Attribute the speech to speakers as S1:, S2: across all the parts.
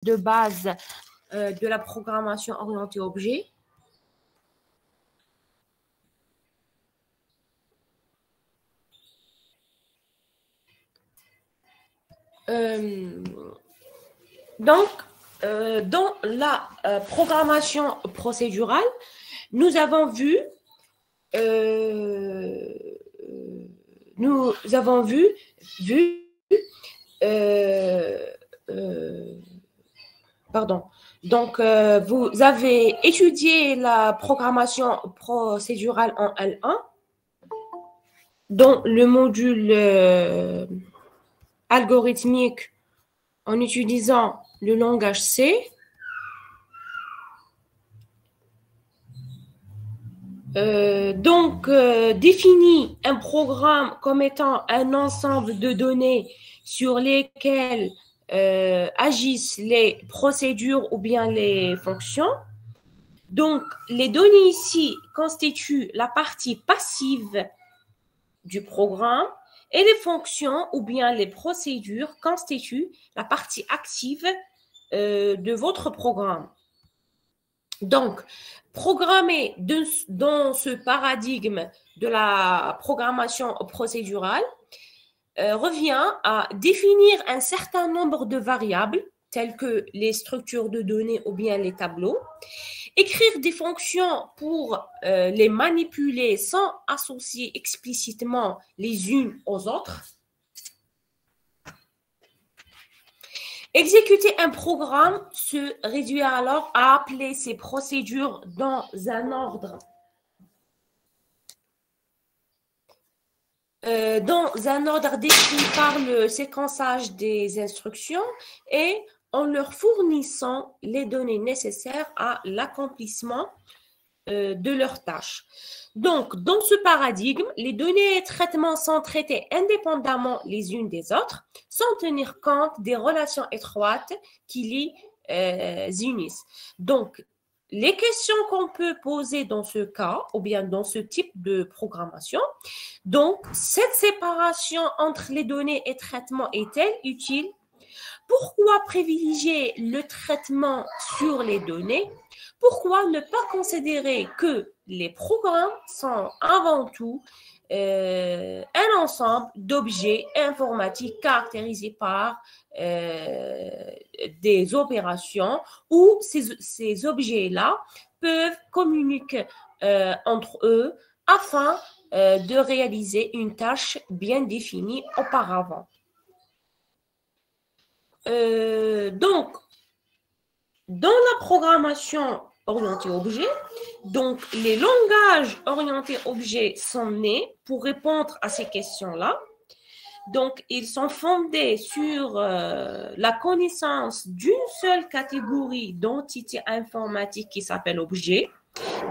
S1: de base de la programmation orientée objet. Donc, dans la programmation procédurale, nous avons vu pardon. Donc, vous avez étudié la programmation procédurale en L1 dans le module algorithmique en utilisant le langage C. Définit un programme comme étant un ensemble de données sur lesquelles agissent les procédures ou bien les fonctions. Donc, les données ici constituent la partie passive du programme et les fonctions ou bien les procédures constituent la partie active de votre programme. Donc, programmer dans ce paradigme de la programmation procédurale revient à définir un certain nombre de variables telles que les structures de données ou bien les tableaux, écrire des fonctions pour les manipuler sans associer explicitement les unes aux autres, exécuter un programme se réduit alors à appeler ces procédures dans un ordre décrit par le séquençage des instructions et en leur fournissant les données nécessaires à l'accomplissement de leurs tâches. Donc, dans ce paradigme, les données et traitements sont traités indépendamment les unes des autres, sans tenir compte des relations étroites qui les unissent. Donc, les questions qu'on peut poser dans ce cas, ou bien dans ce type de programmation, donc, cette séparation entre les données et traitements est-elle utile? Pourquoi privilégier le traitement sur les données? Pourquoi ne pas considérer que les programmes sont avant tout un ensemble d'objets informatiques caractérisés par des opérations où ces objets-là peuvent communiquer entre eux afin de réaliser une tâche bien définie auparavant. Donc, dans la programmation orientée objet, donc les langages orientés objet sont nés pour répondre à ces questions-là. Donc, ils sont fondés sur la connaissance d'une seule catégorie d'entités informatiques qui s'appelle objet.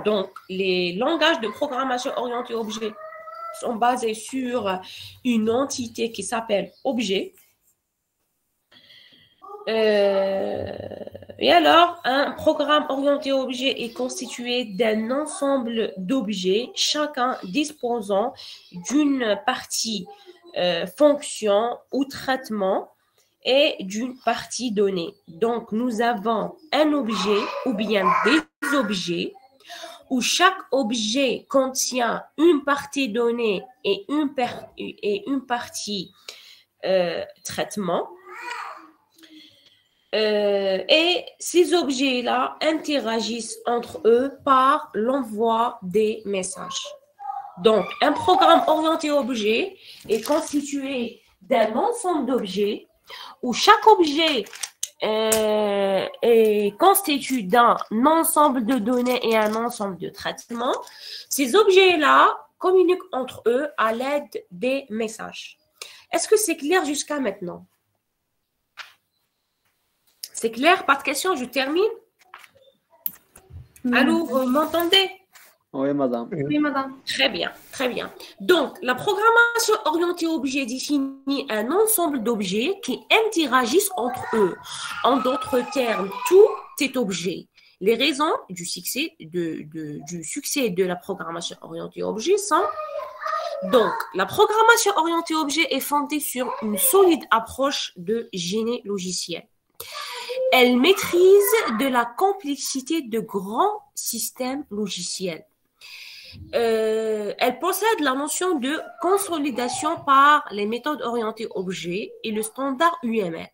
S1: Donc, les langages de programmation orientée objet sont basés sur une entité qui s'appelle objet. Et alors, un programme orienté objet est constitué d'un ensemble d'objets, chacun disposant d'une partie fonction ou traitement et d'une partie donnée. Donc, nous avons un objet ou bien des objets où chaque objet contient une partie donnée et une partie traitement. Et ces objets-là interagissent entre eux par l'envoi des messages. Donc, un programme orienté objet est constitué d'un ensemble d'objets où chaque objet est constitué d'un ensemble de données et un ensemble de traitements. Ces objets-là communiquent entre eux à l'aide des messages. Est-ce que c'est clair jusqu'à maintenant? C'est clair? Pas de questions, je termine. Allô, vous m'entendez?
S2: Oui, madame.
S3: Oui, madame.
S1: Très bien, très bien. Donc, la programmation orientée objet définit un ensemble d'objets qui interagissent entre eux. En d'autres termes, tout est objet. Les raisons du succès de la programmation orientée objet sont... Donc, la programmation orientée objet est fondée sur une solide approche de génie logiciel. elle maîtrise de la complexité de grands systèmes logiciels. Elle possède la notion de consolidation par les méthodes orientées objets et le standard UML.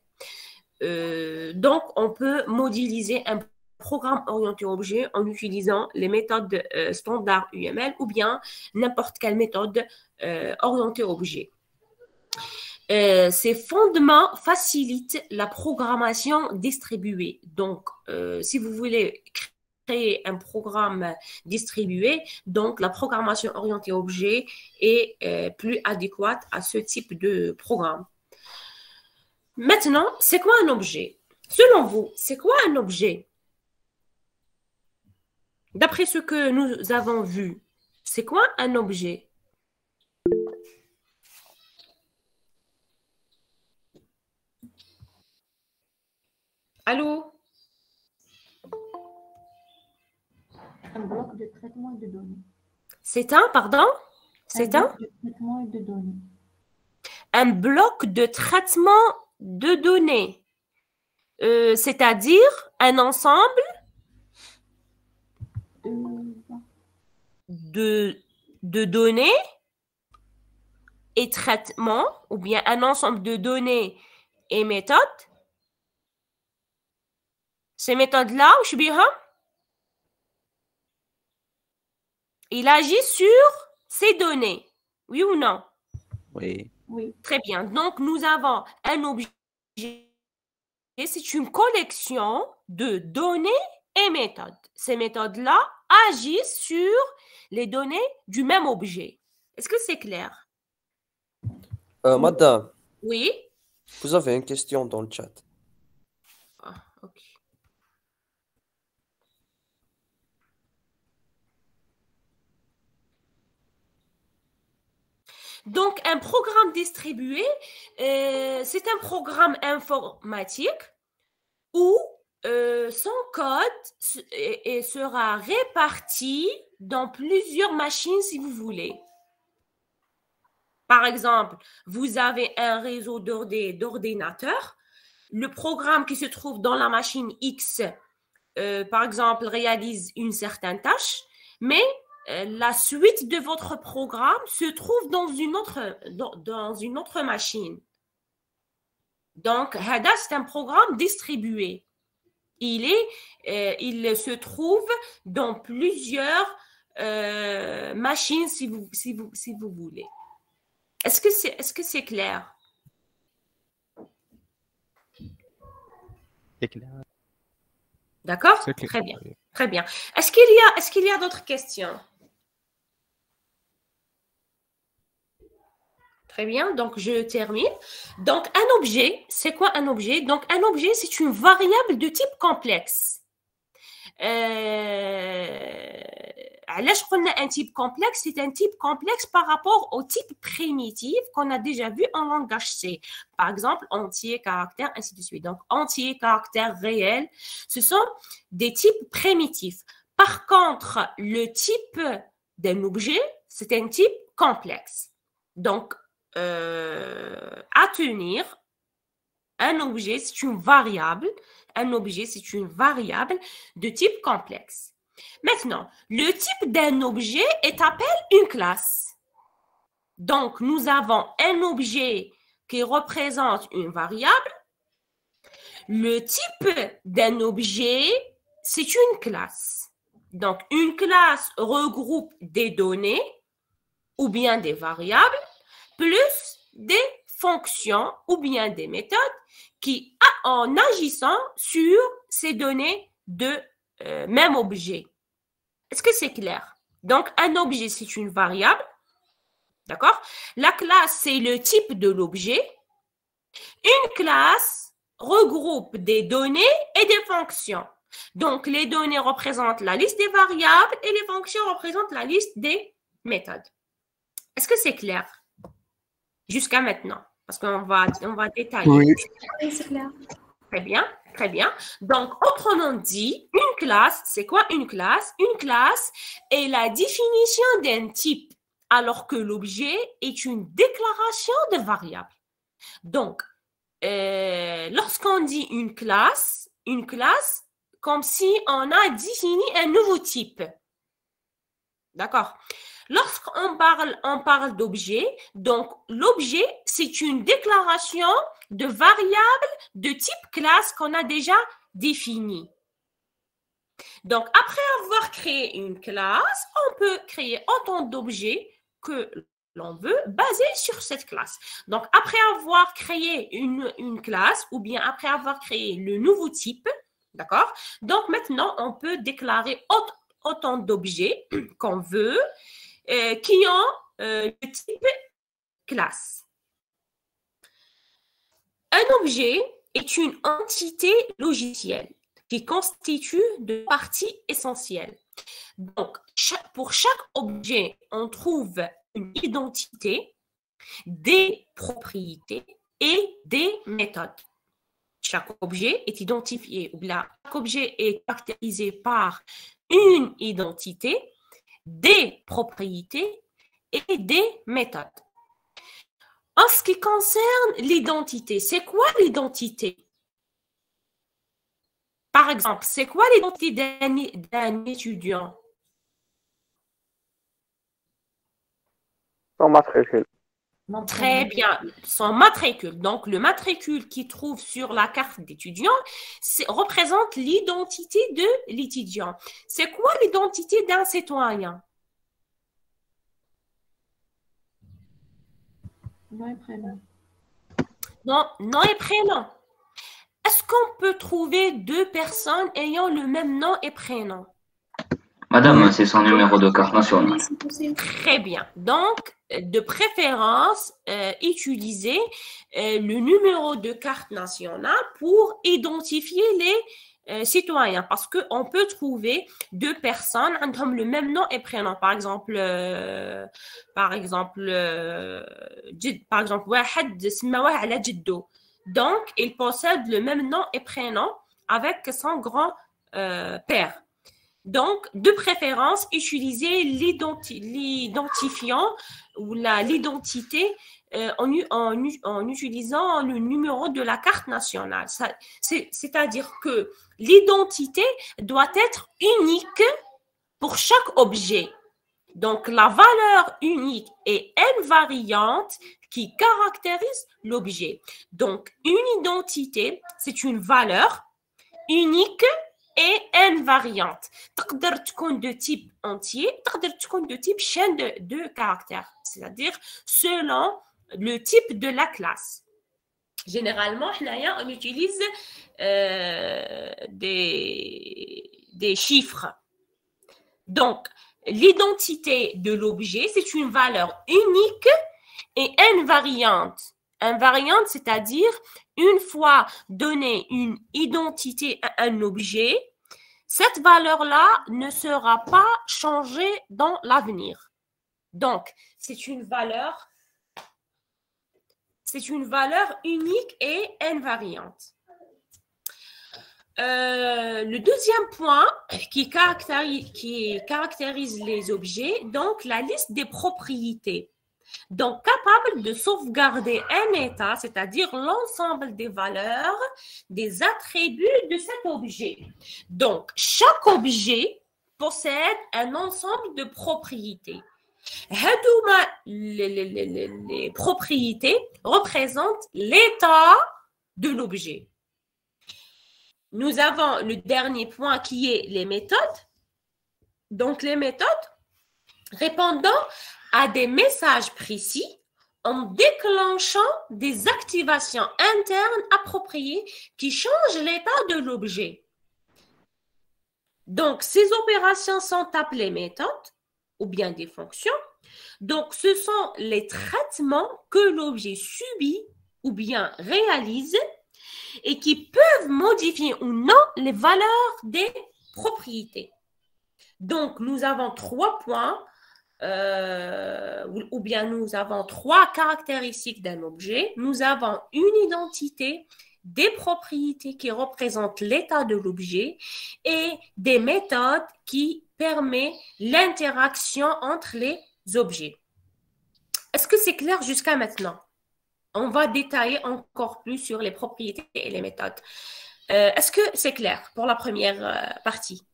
S1: Donc, on peut modéliser un programme orienté objet en utilisant les méthodes standard UML ou bien n'importe quelle méthode orientée objet. Ces fondements facilitent la programmation distribuée. Donc, si vous voulez créer un programme distribué, donc la programmation orientée objet est plus adéquate à ce type de programme. Maintenant, c'est quoi un objet? Selon vous, c'est quoi un objet? D'après ce que nous avons vu, c'est quoi un objet? Allô?
S2: Un bloc de traitement et de données.
S1: C'est un, pardon? C'est un?
S2: bloc de traitement et de données.
S1: Un bloc de traitement de données. C'est-à-dire un ensemble de données et traitements, ou bien un ensemble de données et méthodes. Ces méthodes-là, il agit sur ces données. Oui ou non?
S3: Oui.
S2: Oui.
S1: Très bien. Donc, nous avons un objet. C'est une collection de données et méthodes. Ces méthodes-là agissent sur les données du même objet. Est-ce que c'est clair?
S3: Madame,
S1: Oui.
S3: vous avez une question dans le chat.
S1: Ah, ok. Donc, un programme distribué, c'est un programme informatique où son code sera réparti dans plusieurs machines si vous voulez. Par exemple, vous avez un réseau d'ordinateurs. Le programme qui se trouve dans la machine X, par exemple, réalise une certaine tâche, mais la suite de votre programme se trouve dans une autre machine. Donc, HADA, c'est un programme distribué. Il se trouve dans plusieurs machines si vous voulez. Est-ce que c'est clair?
S4: C'est clair.
S1: D'accord?
S4: C'est clair.
S1: Très bien. Très bien. Est-ce qu'il y a d'autres questions? Très bien, donc je termine. Donc, un objet, c'est quoi un objet? Donc, un objet, c'est une variable de type complexe. علاش قلنا un type complexe? C'est un type complexe par rapport au type primitif qu'on a déjà vu en langage C. Par exemple, entier, caractère, ainsi de suite. Donc, entier, caractère, réel, ce sont des types primitifs. Par contre, le type d'un objet, c'est un type complexe. Donc, à tenir, un objet, c'est une variable. Un objet, c'est une variable de type complexe. Maintenant, le type d'un objet est appelé une classe. Donc, nous avons un objet qui représente une variable. Le type d'un objet, c'est une classe. Donc, une classe regroupe des données ou bien des variables plus des fonctions ou bien des méthodes qui, en agissant sur ces données de même objet. Est-ce que c'est clair? Donc, un objet, c'est une variable. D'accord? La classe, c'est le type de l'objet. Une classe regroupe des données et des fonctions. Donc, les données représentent la liste des variables et les fonctions représentent la liste des méthodes. Est-ce que c'est clair? Jusqu'à maintenant, parce qu'on va détailler.
S4: Oui.
S2: C'est clair.
S1: Très bien, très bien. Donc, autrement dit, une classe, c'est quoi une classe? Une classe est la définition d'un type, alors que l'objet est une déclaration de variable. Donc, lorsqu'on dit une classe, une classe comme si on a défini un nouveau type. D'accord? Lorsqu'on parle d'objet, donc l'objet, c'est une déclaration de variable de type classe qu'on a déjà définie. Donc, après avoir créé une classe, on peut créer autant d'objets que l'on veut basés sur cette classe. Donc, après avoir créé une classe ou bien après avoir créé le nouveau type, d'accord? Donc, maintenant, on peut déclarer autant d'objets qu'on veut qui ont le type classe. Un objet est une entité logicielle qui constitue de parties essentielles. Donc, pour chaque objet, on trouve une identité, des propriétés et des méthodes. Chaque objet est identifié, ou bien chaque objet est caractérisé par une identité, des propriétés et des méthodes. En ce qui concerne l'identité, c'est quoi l'identité? Par exemple, c'est quoi l'identité d'un étudiant?
S4: Son matricule.
S1: Très bien, son matricule. Donc, le matricule qui trouve sur la carte d'étudiant représente l'identité de l'étudiant. C'est quoi l'identité d'un citoyen?
S2: Nom et prénom.
S1: Non, nom et prénom. Est-ce qu'on peut trouver deux personnes ayant le même nom et prénom?
S5: Madame, c'est son numéro de carte nationale.
S1: Très bien. Donc, de préférence, utilisez le numéro de carte nationale pour identifier les citoyens parce qu'on peut trouver deux personnes qui ont le même nom et prénom. Par exemple, واحد سماه على جده. Donc, il possède le même nom et prénom avec son grand-père. Donc, de préférence, utilisez l'identifiant ou l'identité en utilisant le numéro de la carte nationale. C'est-à-dire que l'identité doit être unique pour chaque objet. Donc, la valeur unique et invariante qui caractérise l'objet. Donc, une identité, c'est une valeur unique et invariante. تقدر تكون de type entier, تقدر تكون de type chaîne de caractères, c'est-à-dire selon le type de la classe. Généralement, on utilise des chiffres. Donc, l'identité de l'objet, c'est une valeur unique et invariante. Invariante, c'est-à-dire une fois donné une identité à un objet, cette valeur-là ne sera pas changée dans l'avenir. Donc, c'est une valeur unique et invariante. Le deuxième point qui caractérise les objets, donc la liste des propriétés. Donc, capable de sauvegarder un état, c'est-à-dire l'ensemble des valeurs, des attributs de cet objet. Donc, chaque objet possède un ensemble de propriétés. Les propriétés représentent l'état de l'objet. Nous avons le dernier point qui est les méthodes. Donc, les méthodes répondant à des messages précis en déclenchant des activations internes appropriées qui changent l'état de l'objet. Donc, ces opérations sont appelées méthodes ou bien des fonctions. Donc, ce sont les traitements que l'objet subit ou bien réalise et qui peuvent modifier ou non les valeurs des propriétés. Donc, nous avons 3 points ou bien nous avons 3 caractéristiques d'un objet. Nous avons une identité, des propriétés qui représentent l'état de l'objet et des méthodes qui permettent l'interaction entre les objets. Est-ce que c'est clair jusqu'à maintenant? On va détailler encore plus sur les propriétés et les méthodes. Est-ce que c'est clair pour la première partie?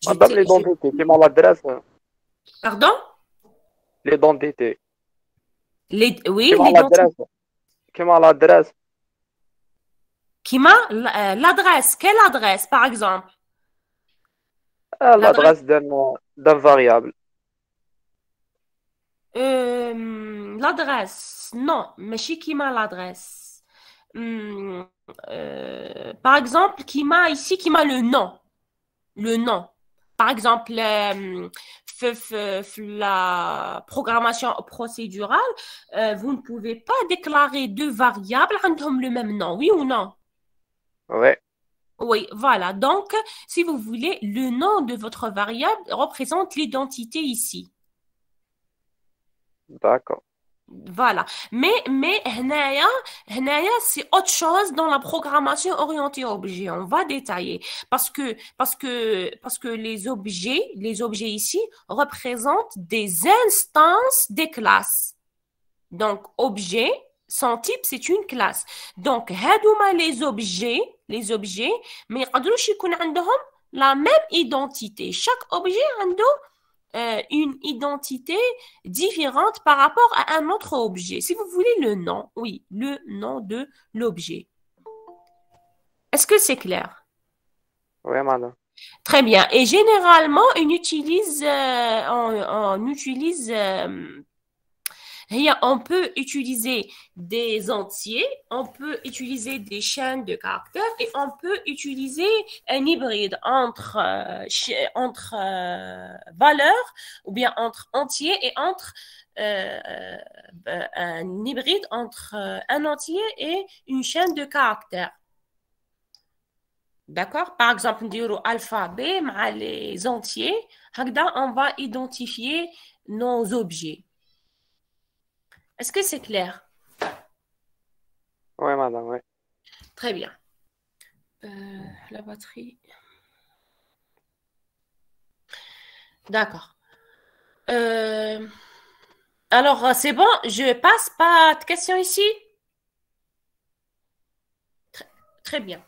S4: Madame, les dents d'été, كيما l'adresse,
S1: Pardon?
S4: les dents d'été,
S1: Oui,
S4: كيما
S1: les dents.
S4: l'adresse, كيما l'adresse,
S1: L'adresse. Quelle adresse, par exemple?
S4: l'adresse d'un variable.
S1: L'adresse. Non, mais chez qui m'a l'adresse? Par exemple, qui m'a ici, qui m'a le nom. Le nom. Par exemple, la programmation procédurale, vous ne pouvez pas déclarer deux variables عندهم le même nom, oui ou non?
S4: Ouais,
S1: Oui, voilà. Donc, si vous voulez, le nom de votre variable représente l'identité ici.
S4: d'accord.
S1: Voilà. Mais هنايا c'est autre chose dans la programmation orientée objet. On va détailler parce que les objets ici représentent des instances des classes. Donc objet, son type c'est une classe. Donc هادوما les objets mais يقدروش يكون عندهم la même identité. Chaque objet عنده une identité différente par rapport à un autre objet. Si vous voulez le nom, oui, le nom de l'objet. Est-ce que c'est clair?
S4: Oui, madame.
S1: Très bien. Et généralement, on peut utiliser des entiers, on peut utiliser des chaînes de caractères et on peut utiliser un hybride entre valeurs ou bien entre entiers et entre un hybride entre un entier et une chaîne de caractères. D'accord? Par exemple, on dit alphabet, les entiers, on va identifier nos objets. Est-ce que c'est clair?
S4: Oui, madame, oui.
S1: Très bien. La batterie. D'accord. Alors, c'est bon, je passe, pas de questions ici? Très bien.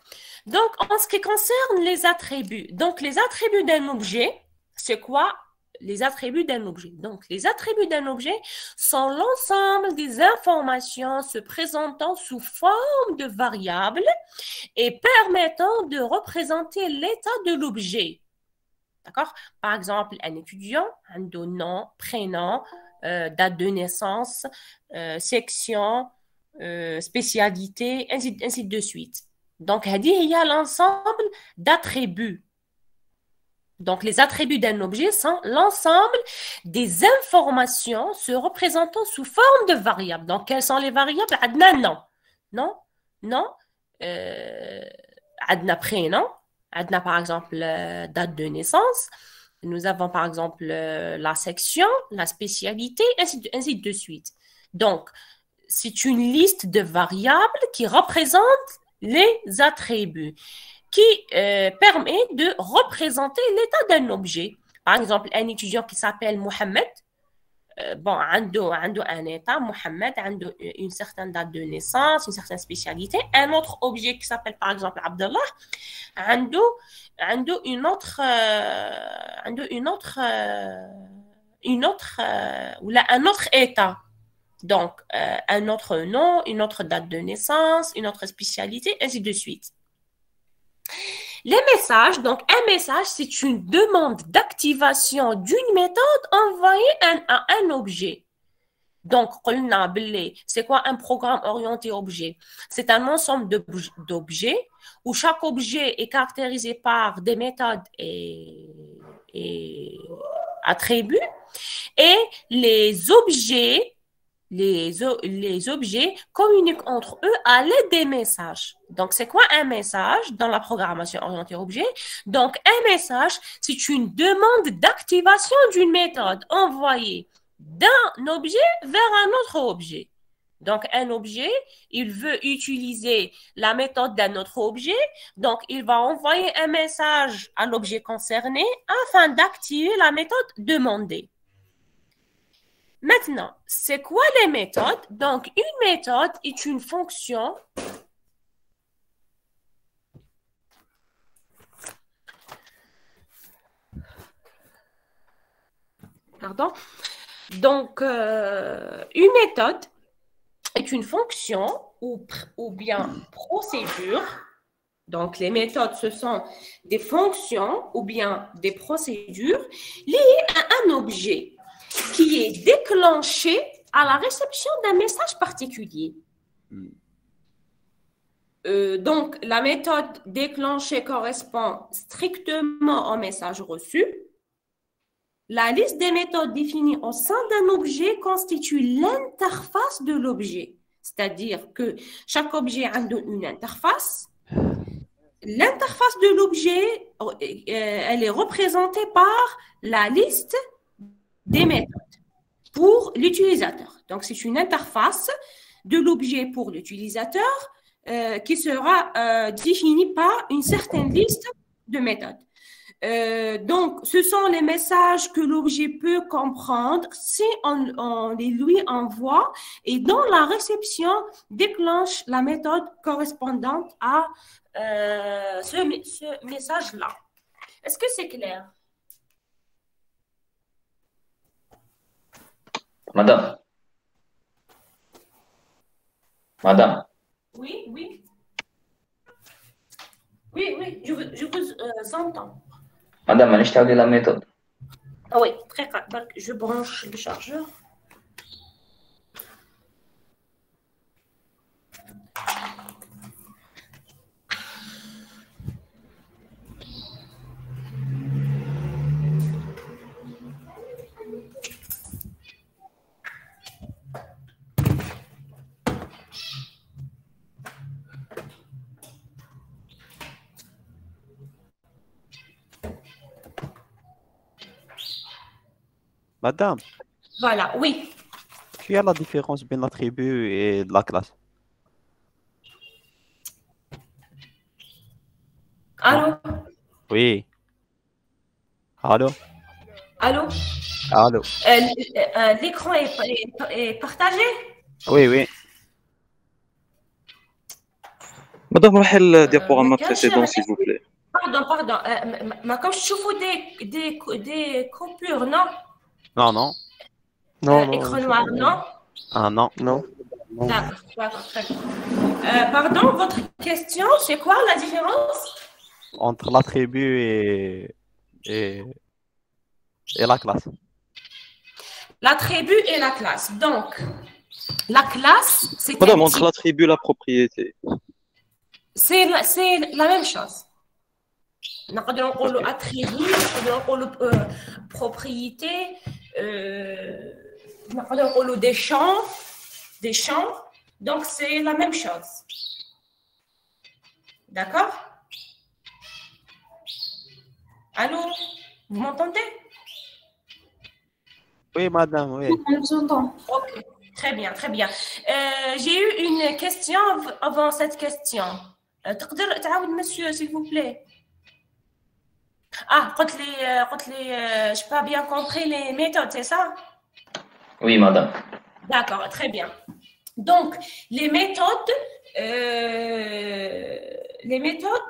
S1: Donc, en ce qui concerne les attributs, donc les attributs d'un objet, c'est quoi? Les attributs d'un objet. Donc, les attributs d'un objet sont l'ensemble des informations se présentant sous forme de variables et permettant de représenter l'état de l'objet. D'accord? Par exemple, un étudiant, un nom, prénom, date de naissance, section, spécialité, ainsi de suite. Donc, il y a l'ensemble d'attributs. Donc, les attributs d'un objet sont l'ensemble des informations se représentant sous forme de variables. Donc, quelles sont les variables? Adna, non, adna prénom, adna par exemple date de naissance. Nous avons par exemple la section, la spécialité, ainsi de suite. Donc, c'est une liste de variables qui représente les attributs, qui permet de représenter l'état d'un objet. Par exemple, un étudiant qui s'appelle Mohamed, عنده un état, Mohamed, عنده une certaine date de naissance, une certaine spécialité. Un autre objet qui s'appelle par exemple Abdallah, عنده une autre ou un autre état. Donc, un autre nom, une autre date de naissance, une autre spécialité, ainsi de suite. Les messages, donc un message, c'est une demande d'activation d'une méthode envoyée à un objet. Donc, c'est quoi un programme orienté objet? C'est un ensemble d'objets où chaque objet est caractérisé par des méthodes et attributs. Et les objets communiquent entre eux à l'aide des messages. Donc, c'est quoi un message dans la programmation orientée objet? Donc, un message, c'est une demande d'activation d'une méthode envoyée d'un objet vers un autre objet. Donc, un objet, il veut utiliser la méthode d'un autre objet. Donc, il va envoyer un message à l'objet concerné afin d'activer la méthode demandée. Maintenant, c'est quoi les méthodes? Donc, une méthode est une fonction Pardon. Donc, une méthode est une fonction ou bien procédure. Donc, les méthodes, ce sont des fonctions ou bien des procédures liées à un objet qui est déclenché à la réception d'un message particulier. Donc, la méthode déclenchée correspond strictement au message reçu. La liste des méthodes définies au sein d'un objet constitue l'interface de l'objet. C'est-à-dire que chaque objet a une interface. L'interface de l'objet, elle est représentée par la liste des méthodes pour l'utilisateur. Donc, c'est une interface de l'objet pour l'utilisateur qui sera définie par une certaine liste de méthodes. Donc, ce sont les messages que l'objet peut comprendre si on les lui envoie et dont la réception déclenche la méthode correspondante à ce message-là. Est-ce que c'est clair?
S5: Madame. Madame.
S1: Oui, oui. Oui, je vous entends.
S5: Madame, allez, je t'ai la méthode.
S1: Ah oui, très bien. Donc, je branche le chargeur.
S6: Madame,
S1: Voilà, oui.
S6: quelle est la différence entre l'attribut et la classe?
S1: Allô?
S6: Oui. Allô?
S1: Allô?
S6: Allô?
S1: L'écran est partagé?
S6: Oui, oui.
S7: Madame, روحي الديابوغرام précédent s'il vous plaît.
S1: Pardon. ما كنتش تشوفوا des coupures, non?
S6: Non, non.
S3: Non,
S1: Écran noir, non?
S6: Ah, non.
S3: Non.
S1: D'accord, très bien. Pardon, votre question, c'est quoi la différence?
S6: Entre l'attribut et la classe.
S1: L'attribut et la classe. Donc, la classe, c'est
S7: Madame, entre l'attribut et la propriété.
S1: c'est la même chose. نقدر نقولوا attribut, نقدر نقولوا propriété, نقدر نقولوا des champs. Donc, c'est la même chose. D'accord? Allô? Vous m'entendez?
S6: Oui, madame, oui.
S2: On vous entend.
S1: Ok, très bien. J'ai eu une question avant cette question. تقدر تعاود monsieur, s'il vous plaît? Ah, قلت لي, je n'ai pas bien compris les méthodes, c'est ça?
S5: Oui, madame.
S1: D'accord, très bien. Donc, les méthodes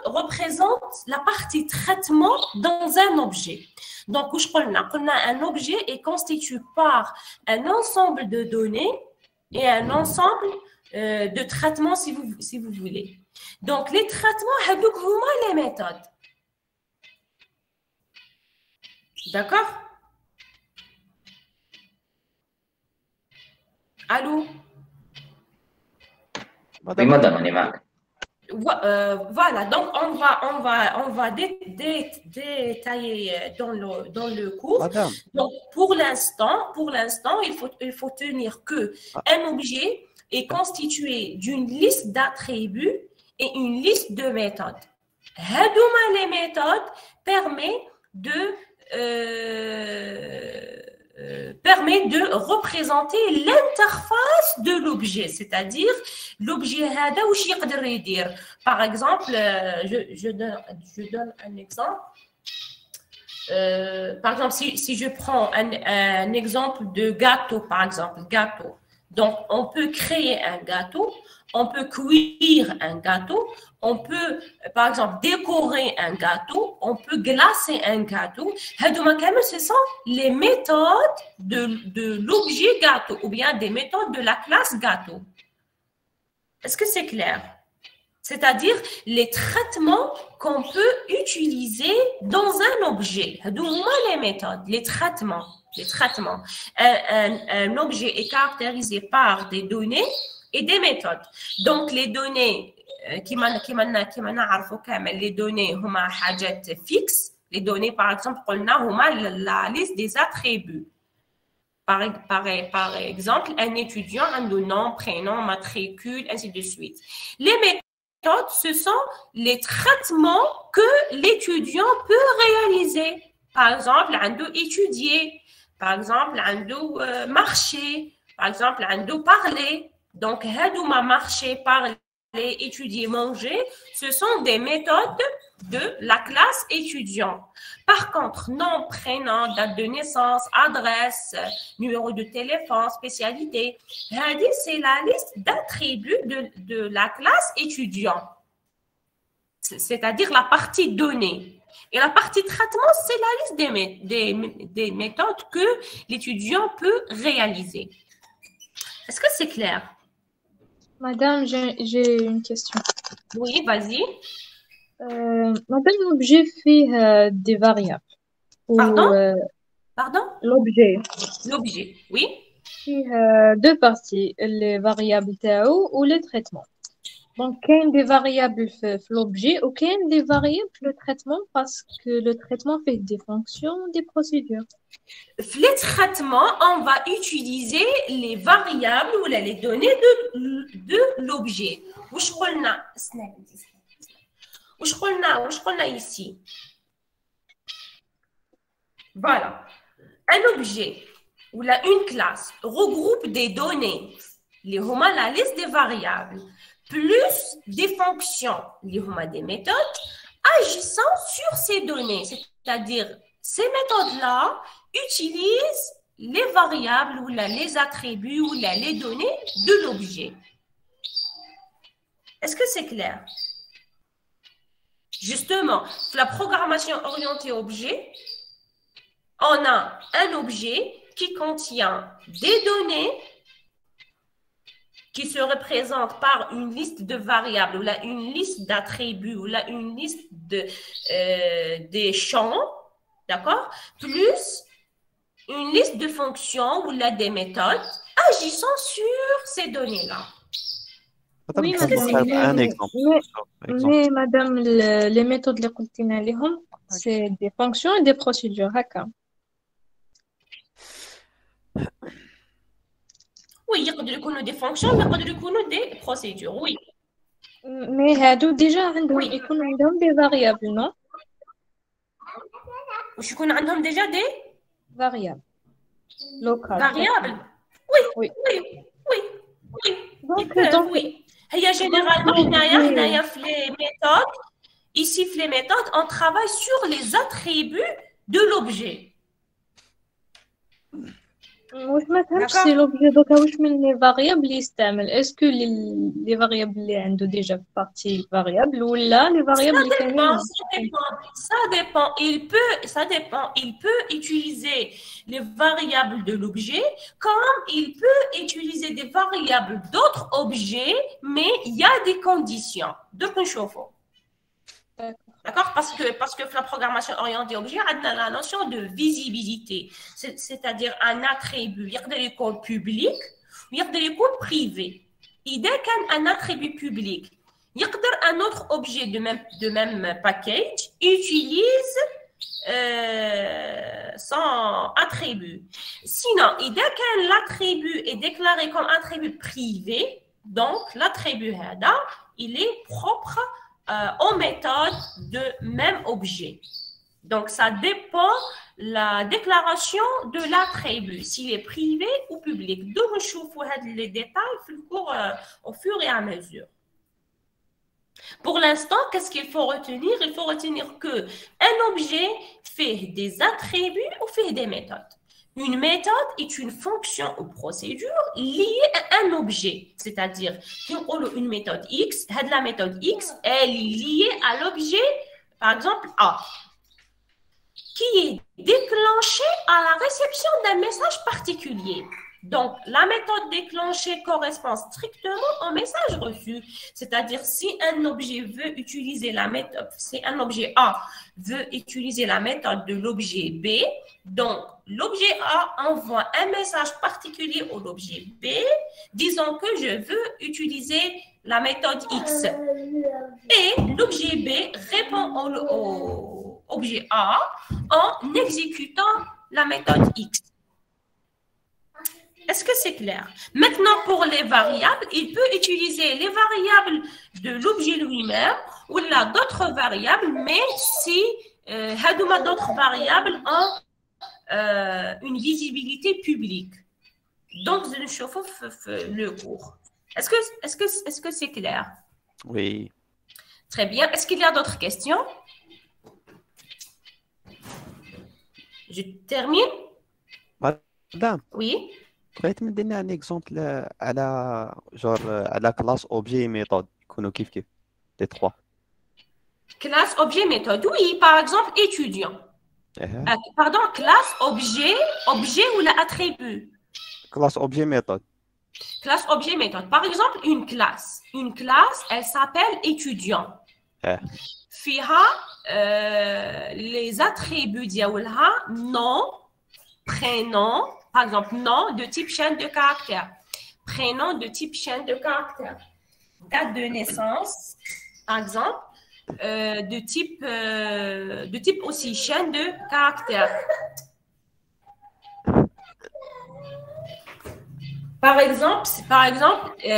S1: représentent la partie traitement dans un objet. Donc, un objet est constitué par un ensemble de données et un ensemble de traitements, si vous voulez. Donc, les traitements, c'est les méthodes. D'accord? Allô?
S5: Oui, madame, on est mal.
S1: Voilà, donc on va détailler dans le cours.
S6: Madame.
S1: Donc, pour l'instant, il faut tenir que un objet est constitué d'une liste d'attributs et une liste de méthodes. Les méthodes permet de représenter l'interface de l'objet, c'est-à-dire l'objet هذا واش يقدر يدير. Par exemple, je donne un exemple. Par exemple, si je prends un exemple de gâteau, par exemple, gâteau. Donc, on peut créer un gâteau on peut cuire un gâteau, on peut, par exemple, décorer un gâteau, on peut glacer un gâteau. Ce sont les méthodes de l'objet gâteau ou bien des méthodes de la classe gâteau. Est-ce que c'est clair? C'est-à-dire les traitements qu'on peut utiliser dans un objet. Les méthodes, les traitements. Un objet est caractérisé par des données et des méthodes. Donc, les données, les données هما حاجات fixes. Les données, par exemple, la liste des attributs. Par exemple, un étudiant a un nom, prénom, matricule, ainsi de suite. Les méthodes, ce sont les traitements que l'étudiant peut réaliser. Par exemple, un étudier. Par exemple, un marcher. Par exemple, un parler. Donc, marcher, parler, étudier, manger, ce sont des méthodes de la classe étudiant. Par contre, nom, prénom, date de naissance, adresse, numéro de téléphone, spécialité, c'est la liste d'attributs de la classe étudiant. C'est-à-dire la partie donnée. Et la partie traitement, c'est la liste des méthodes que l'étudiant peut réaliser. Est-ce que c'est clair?
S8: Madame, j'ai une question.
S1: Oui, vas-y.
S8: Madame, l'objet fait des variables.
S1: Pardon? Pardon?
S8: L'objet.
S1: L'objet, oui.
S8: Fait deux parties, les variables TAO ou les traitements. Donc, il y a des variables في l'objet ou il y a des variables le traitement parce que le traitement fait des fonctions, des procédures.
S1: Les traitements, on va utiliser les variables ou les données de l'objet. وش قلنا ici? Voilà. Un objet ou une classe regroupe des données, la liste des variables, plus des fonctions, des méthodes agissant sur ces données. C'est-à-dire, ces méthodes-là utilisent les variables ou les attributs ou les données de l'objet. Est-ce que c'est clair? Justement, la programmation orientée objet, on a un objet qui contient des données qui se représentent par une liste de variables ou là, une liste d'attributs ou là, une liste des champs, d'accord? Plus une liste de fonctions ou là, des méthodes agissant sur ces données-là.
S8: Oui,
S6: un exemple.
S8: Mais madame, les méthodes les قلتينا لهم, c'est des fonctions et des procédures. هكا.
S1: Oui, يقدروا يكونوا des fonctions, يقدروا يكونوا des procédures, oui.
S8: Mais هادو déjà عندهم يكون عندهم des variables, non?
S1: وش يكون عندهم déjà des
S8: variables locales.
S1: Variables? Oui,
S8: oui,
S1: oui, oui, oui.
S8: Donc,
S1: oui. هي généralement هنايا في les méthodes, ici في les méthodes, on travaille sur les attributs de l'objet.
S8: واش ما فهمتش سي لوبجي دوكا واش من لي فاريابل اللي يستعمل اسكو لي فاريابل اللي عنده ديجا بارتي فاريابل ولا لي فاريابل اللي كاينين
S1: ça dépend il peut utiliser les variables de l'objet comme il peut utiliser des variables d'autres objets mais il y a des conditions de نشوفوا. D'accord? Parce que la programmation orientée objet a la notion de visibilité, c'est-à-dire un attribut, il y a des codes publics, il y a des codes privés. Il y a un attribut public, il y a un autre objet de même package utilise son attribut. Sinon, il y a l'attribut est déclaré comme attribut privé, donc l'attribut HADA, il est propre aux méthodes de même objet. Donc, ça dépend la déclaration de l'attribut, s'il est privé ou public. Donc, je vous les détails au fur et à mesure. Pour l'instant, qu'est-ce qu'il faut retenir? Il faut retenir qu'un objet fait des attributs ou fait des méthodes. Une méthode est une fonction ou procédure liée à un objet. C'est-à-dire, si on a une méthode X, la méthode X, elle est liée à l'objet, par exemple, A, qui est déclenché à la réception d'un message particulier. Donc, la méthode déclenchée correspond strictement au message reçu. C'est-à-dire, si un objet veut utiliser la méthode, si un objet A veut utiliser la méthode de l'objet B, donc l'objet A envoie un message particulier au l'objet B, disant que je veux utiliser la méthode X. Et l'objet B répond au objet A en exécutant la méthode X. Est-ce que c'est clair? Maintenant, pour les variables, il peut utiliser les variables de l'objet lui-même ou là d'autres variables, mais si d'autres variables ont une visibilité publique. Donc, je chauffe le cours. Est-ce que c'est clair?
S6: Oui.
S1: Très bien. Est-ce qu'il y a d'autres questions? Je termine.
S6: Madame,
S1: Oui.
S6: بغيت me donner un exemple على على classe objet et méthode يكونوا كيف les trois.
S1: Classe, objet, méthode. Oui, par exemple, étudiant. Pardon, classe, objet ou l'attribut.
S6: Classe objet méthode.
S1: Classe, objet, méthode. Par exemple, une classe. Une classe, elle s'appelle étudiant. فيها les attributs ديالها nom, prénom, par exemple, nom de type chaîne de caractères. Prénom de type chaîne de caractères. Date de naissance, par exemple, de type aussi chaîne de caractères. Par exemple,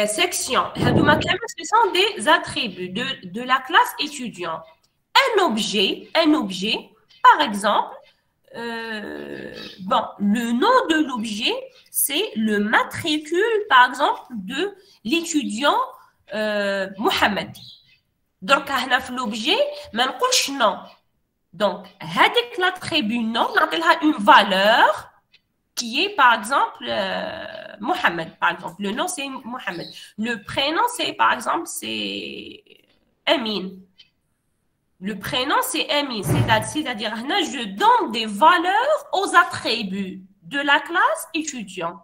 S1: section. Ce sont des attributs de la classe étudiant. Un objet, par exemple, le nom de l'objet, c'est le matricule, par exemple, de l'étudiant Mohamed. Donc, l'objet, même non. Donc, avec l'attribut nom, on a une valeur qui est, par exemple, Mohamed. Par exemple, le nom, c'est Mohamed. Le prénom, c'est, par exemple, c'est Amin. Le prénom, c'est Amin. C'est-à-dire, je donne des valeurs aux attributs de la classe étudiant.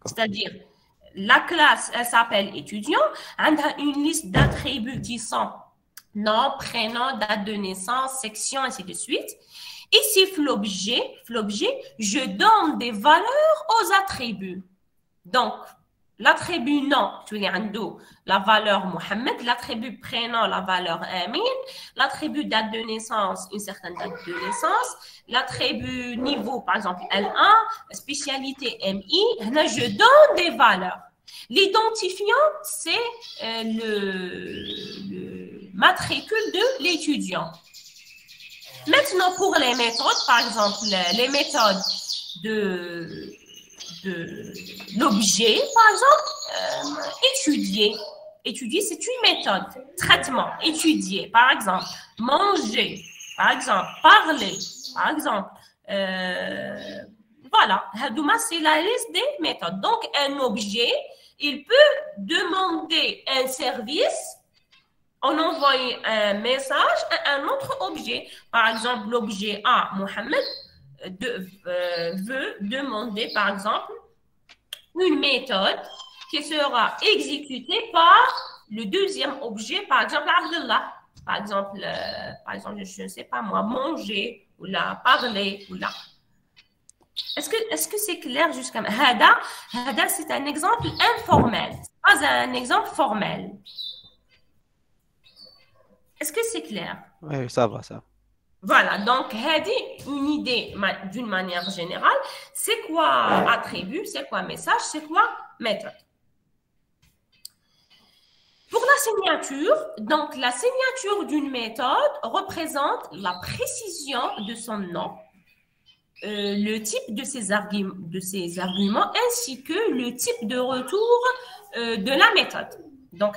S1: C'est-à-dire, la classe, elle s'appelle étudiant. Elle a une liste d'attributs qui sont nom, prénom, date de naissance, section, ainsi de suite. Ici, l'objet, je donne des valeurs aux attributs. Donc, l'attribut nom, tu as la valeur Mohamed, l'attribut prénom, la valeur Amin, l'attribut date de naissance, une certaine date de naissance, l'attribut niveau, par exemple L1, spécialité MI, je donne des valeurs. L'identifiant, c'est le matricule de l'étudiant. Maintenant, pour les méthodes, par exemple, les méthodes de l'objet, par exemple, étudier. Étudier, c'est une méthode. Traitement, étudier, par exemple. Manger, par exemple. Parler, par exemple. Voilà, c'est la liste des méthodes. Donc, un objet, il peut demander un service on envoie un message à un autre objet. Par exemple, l'objet A, Mohamed, veut demander, par exemple, une méthode qui sera exécutée par le deuxième objet, par exemple, Abdullah. Par exemple, je ne sais pas moi, manger, ou là, parler, ou là. Est-ce que c'est clair jusqu'à maintenant? Hada, c'est un exemple informel, pas un exemple formel. Est-ce que c'est clair?
S6: Oui, ça va, ça.
S1: Voilà, donc, une idée d'une manière générale, c'est quoi attribut, c'est quoi message, c'est quoi méthode. Pour la signature, donc la signature d'une méthode représente la précision de son nom, le type de ses arguments ainsi que le type de retour de la méthode. Donc,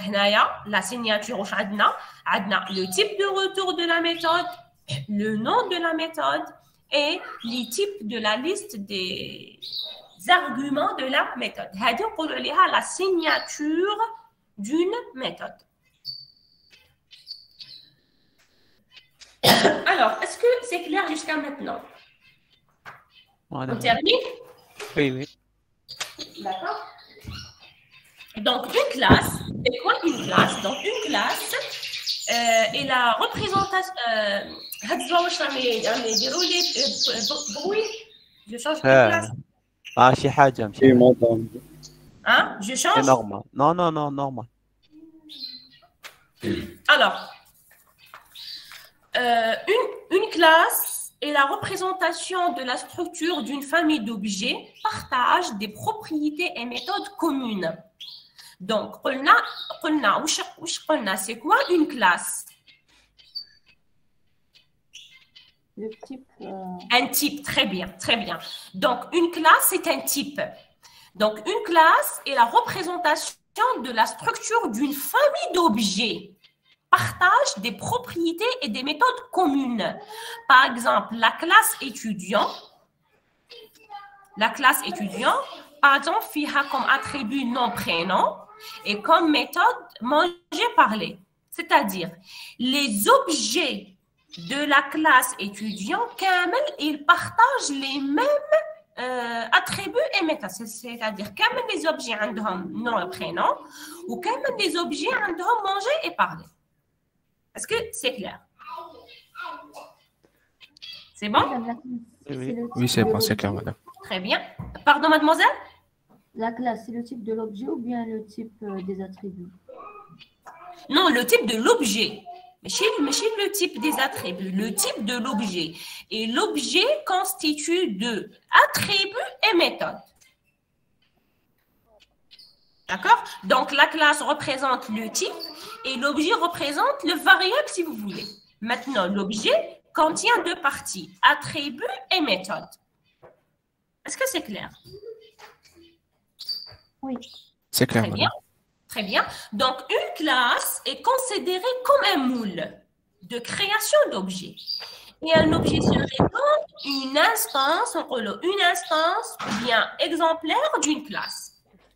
S1: la signature, le type de retour de la méthode, le nom de la méthode et les types de la liste des arguments de la méthode. هذه نقولوا عليها la signature d'une méthode. Alors, est-ce que c'est clair jusqu'à maintenant? On termine?
S6: Oui, oui.
S1: D'accord. Donc, une classe, c'est quoi une classe? Donc, une classe est la représentation. Je change de classe.
S6: شي حاجة ماشي.
S1: Hein? Je change?
S6: C'est normal. Non, non, non, normal.
S1: Alors, une classe est la représentation de la structure d'une famille d'objets, partage des propriétés et méthodes communes. Donc, c'est quoi une classe?
S2: Le type.
S1: Un type, très bien, très bien. Donc, une classe, c'est un type. Donc, une classe est la représentation de la structure d'une famille d'objets, partage des propriétés et des méthodes communes. Par exemple, la classe étudiant, par exemple, fiha comme attribut nom-prénom et comme méthode manger-parler. C'est-à-dire, les objets de la classe étudiant, ils partagent les mêmes attributs et méthodes. C'est-à-dire, comme les objets ont nom et prénom, ou comme les objets ont manger et parler. Est-ce que c'est clair? C'est bon?
S9: Oui, c'est bon, c'est clair, madame.
S1: Très bien. Pardon, mademoiselle?
S2: La classe, c'est le type de l'objet ou bien le type des attributs?
S1: Non, le type de l'objet. Mais le type des attributs, le type de l'objet. Et l'objet constitue de attributs et méthodes. D'accord? Donc, la classe représente le type et l'objet représente le variable, si vous voulez. Maintenant, l'objet contient deux parties, attributs et méthodes. Est-ce que c'est clair?
S2: Oui.
S9: C'est clair,
S1: Très
S9: madame.
S1: bien. Très bien. Donc, une classe est considérée comme un moule de création d'objets. Et un objet serait donc une instance bien exemplaire d'une classe.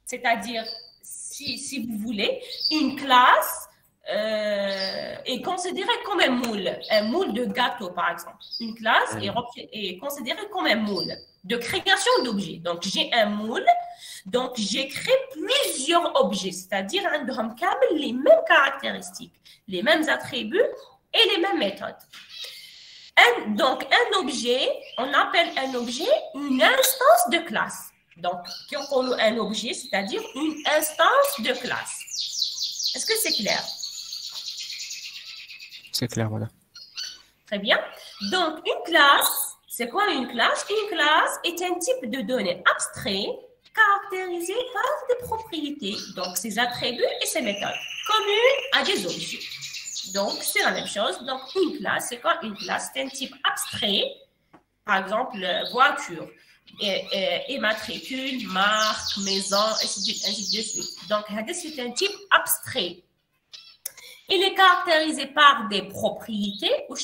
S1: C'est-à-dire, si vous voulez, une classe est considérée comme un moule de gâteau, par exemple. Une classe est considérée comme un moule de création d'objets. Donc, j'ai un moule, donc j'ai créé plusieurs objets, c'est-à-dire les mêmes caractéristiques, les mêmes attributs et les mêmes méthodes. Donc, un objet, on appelle un objet une instance de classe. Donc, un objet, c'est-à-dire une instance de classe. Est-ce que c'est clair?
S9: C'est clair, madame.
S1: Très bien. Donc, une classe, c'est quoi une classe? Une classe est un type de données abstrait caractérisé par des propriétés, donc ses attributs et ses méthodes, communes à des objets. Donc, c'est la même chose. Donc, une classe, c'est quoi une classe? C'est un type abstrait, par exemple, voiture, immatricule, marque, maison, ainsi de suite. Donc, c'est un type abstrait. Il est caractérisé par des propriétés, ou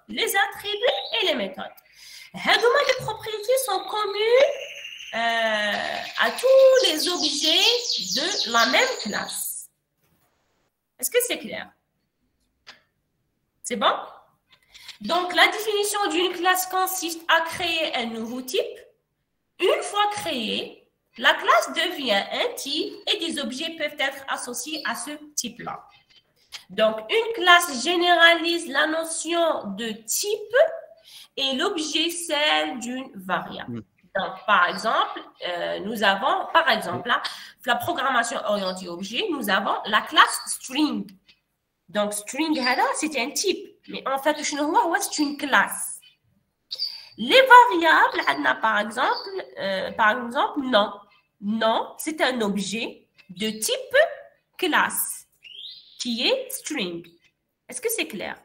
S1: les attributs et les méthodes. Les propriétés sont communes à tous les objets de la même classe. Est-ce que c'est clair? C'est bon? Donc, la définition d'une classe consiste à créer un nouveau type. Une fois créée, la classe devient un type et des objets peuvent être associés à ce type-là. Donc, une classe généralise la notion de type et l'objet celle d'une variable. Donc, par exemple, nous avons, là, la programmation orientée objet, nous avons la classe string. Donc, string, c'est un type. Mais en fait, c'est une classe. Les variables, par exemple, non. Non, c'est un objet de type classe qui est string. Est-ce que c'est clair?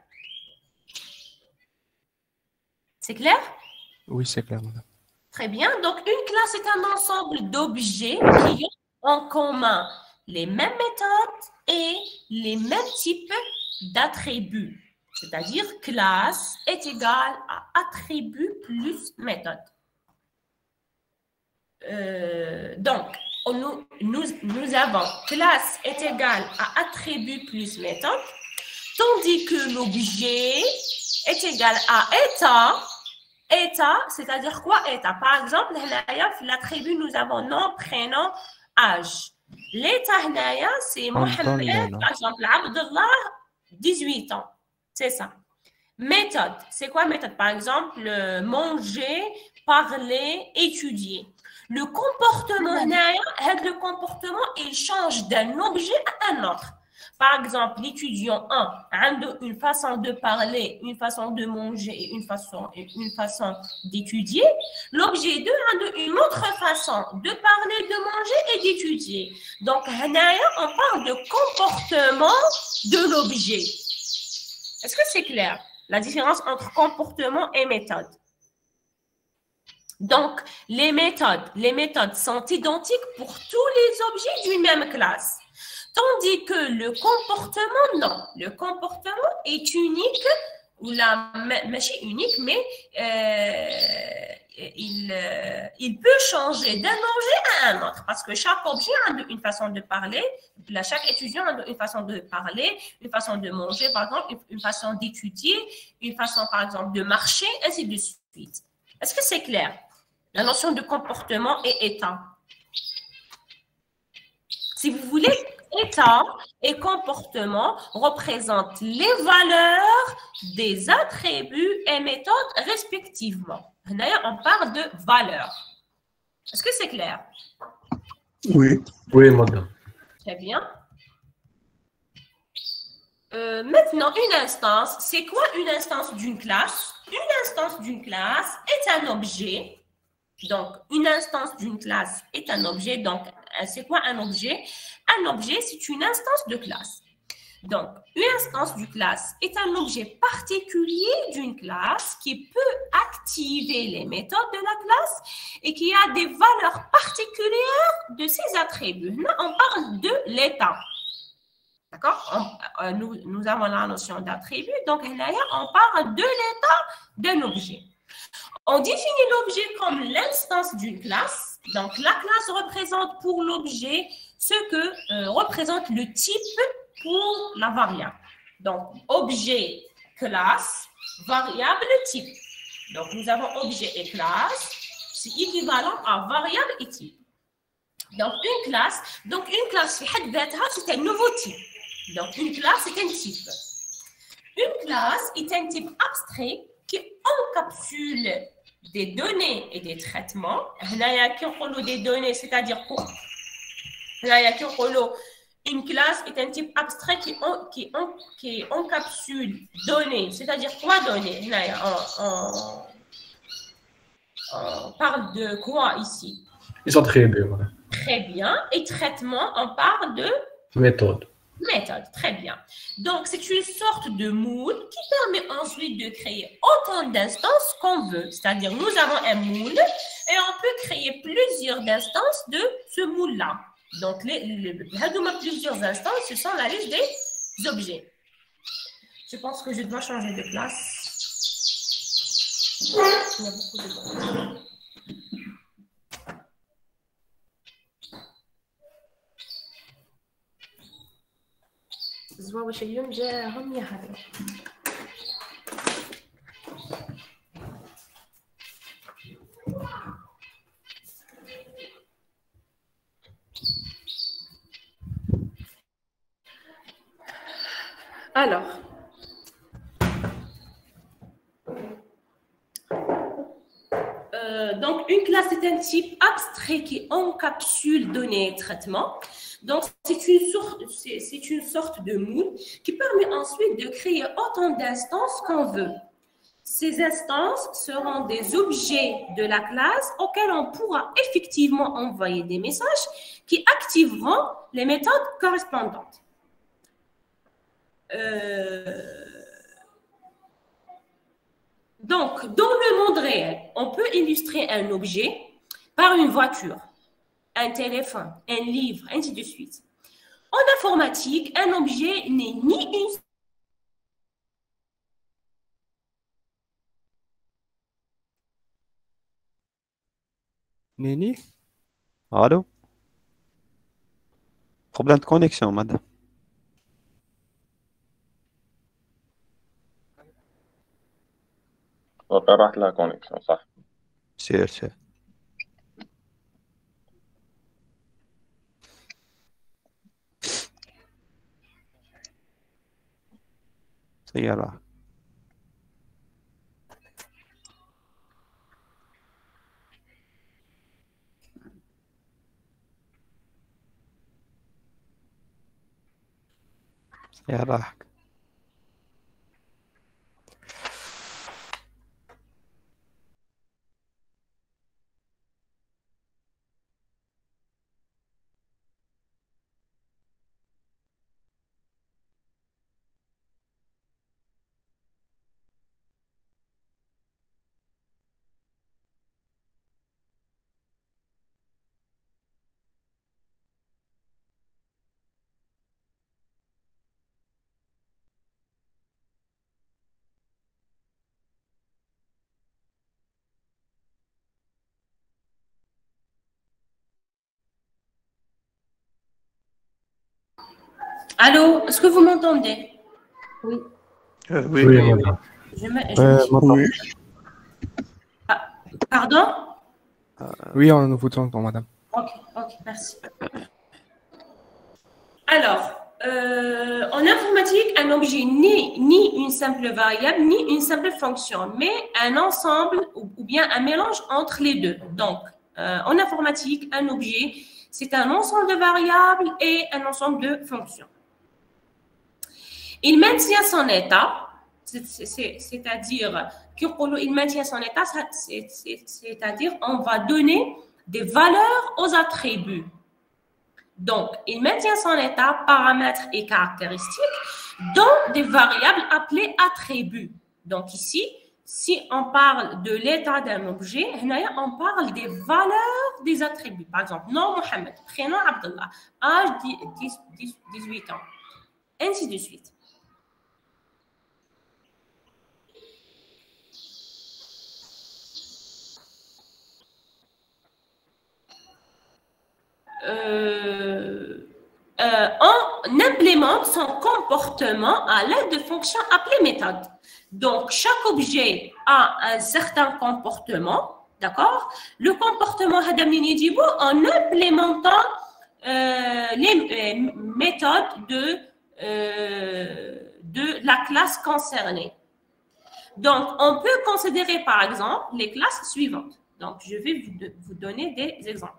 S1: C'est clair?
S9: Oui, c'est clair, madame.
S1: Très bien. Donc, une classe est un ensemble d'objets qui ont en commun les mêmes méthodes et les mêmes types d'attributs. C'est-à-dire classe est égale à attribut plus méthode. Donc, nous avons classe est égale à attribut plus méthode, tandis que l'objet est égal à état. État, c'est-à-dire quoi état? Par exemple, l'attribut, nous avons nom, prénom, âge. L'état, c'est Mohamed, par exemple, Abdullah, 18 ans. C'est ça. Méthode, c'est quoi méthode? Par exemple, manger, parler, étudier. Le comportement, le comportement, il change d'un objet à un autre. Par exemple, l'étudiant 1 a une façon de parler, une façon de manger et une façon d'étudier. L'objet 2 a une autre façon de parler, de manger et d'étudier. Donc, on parle de comportement de l'objet. Est-ce que c'est clair? La différence entre comportement et méthode. Donc, les méthodes sont identiques pour tous les objets d'une même classe. Tandis que le comportement, non. Le comportement est unique, ou la machine unique, mais il peut changer d'un objet à un autre. Parce que chaque objet a une façon de parler, chaque étudiant a une façon de parler, une façon de manger, par exemple, une façon d'étudier, une façon, par exemple, de marcher, ainsi de suite. Est-ce que c'est clair? La notion de comportement et état. Si vous voulez, état et comportement représentent les valeurs des attributs et méthodes respectivement. On parle de valeurs. Est-ce que c'est clair?
S10: Oui. Oui, madame.
S1: Très bien. Maintenant, une instance. C'est quoi une instance d'une classe? Une instance d'une classe est un objet. Donc, une instance d'une classe est un objet. Donc, c'est quoi un objet? Un objet, c'est une instance de classe. Donc, une instance d'une classe est un objet particulier d'une classe qui peut activer les méthodes de la classe et qui a des valeurs particulières de ses attributs. Là, on parle de l'état. D'accord? Nous avons la notion d'attribut. Donc, là, on parle de l'état d'un objet. On définit l'objet comme l'instance d'une classe. Donc, la classe représente pour l'objet ce que représente le type pour la variable. Donc, objet, classe, variable, type. Donc, nous avons objet et classe. C'est équivalent à variable et type. Donc, une classe, c'est un nouveau type. Donc, une classe, c'est un type. Une classe est un type abstrait qui encapsule des données et des traitements. Des données, c'est-à-dire quoi? Une classe est un type abstrait qui encapsule données, c'est-à-dire quoi données? On parle de quoi ici?
S10: Les attributs, voilà.
S1: Très bien. Et traitement, on parle de
S10: Méthode.
S1: Méthode, très bien. Donc, c'est une sorte de moule qui permet ensuite de créer autant d'instances qu'on veut. C'est-à-dire, nous avons un moule et on peut créer plusieurs instances de ce moule-là. Donc, plusieurs instances, ce sont la liste des objets. Je pense que je dois changer de place. Il y a beaucoup de bruit. زواوش اليوم جاهم يهرب. Alors, donc une classe est un type abstrait qui encapsule données et traitements. Donc, c'est une sorte de moule qui permet ensuite de créer autant d'instances qu'on veut. Ces instances seront des objets de la classe auxquels on pourra effectivement envoyer des messages qui activeront les méthodes correspondantes. Donc, dans le monde réel, on peut illustrer un objet par une voiture, un téléphone, un livre, ainsi de suite. En informatique, un objet n'est ni une
S9: Nini?
S6: Allô? Problème de connexion, madame.
S11: راحت لها كونيكسيون صح.
S6: سير. سيارة. سيارة.
S1: Allô, est-ce que vous m'entendez?
S2: Oui.
S10: Oui, madame.
S9: Oui.
S1: Pardon?
S9: Oui, on vous entend, madame.
S1: Ok, merci. Alors, en informatique, un objet n'est ni une simple variable, ni une simple fonction, mais un ensemble ou bien un mélange entre les deux. Donc, en informatique, un objet, c'est un ensemble de variables et un ensemble de fonctions. Il maintient son état, c'est-à-dire qu'il maintient son état, c'est-à-dire on va donner des valeurs aux attributs. Donc, il maintient son état, paramètres et caractéristiques dans des variables appelées attributs. Donc ici, si on parle de l'état d'un objet, on parle des valeurs des attributs. Par exemple, nom Mohamed, prénom Abdullah, âge 18 ans, ainsi de suite. On implémente son comportement à l'aide de fonctions appelées méthodes. Donc, chaque objet a un certain comportement, d'accord? Le comportement, en implémentant les méthodes de la classe concernée. Donc, on peut considérer, par exemple, les classes suivantes. Donc, je vais vous donner des exemples.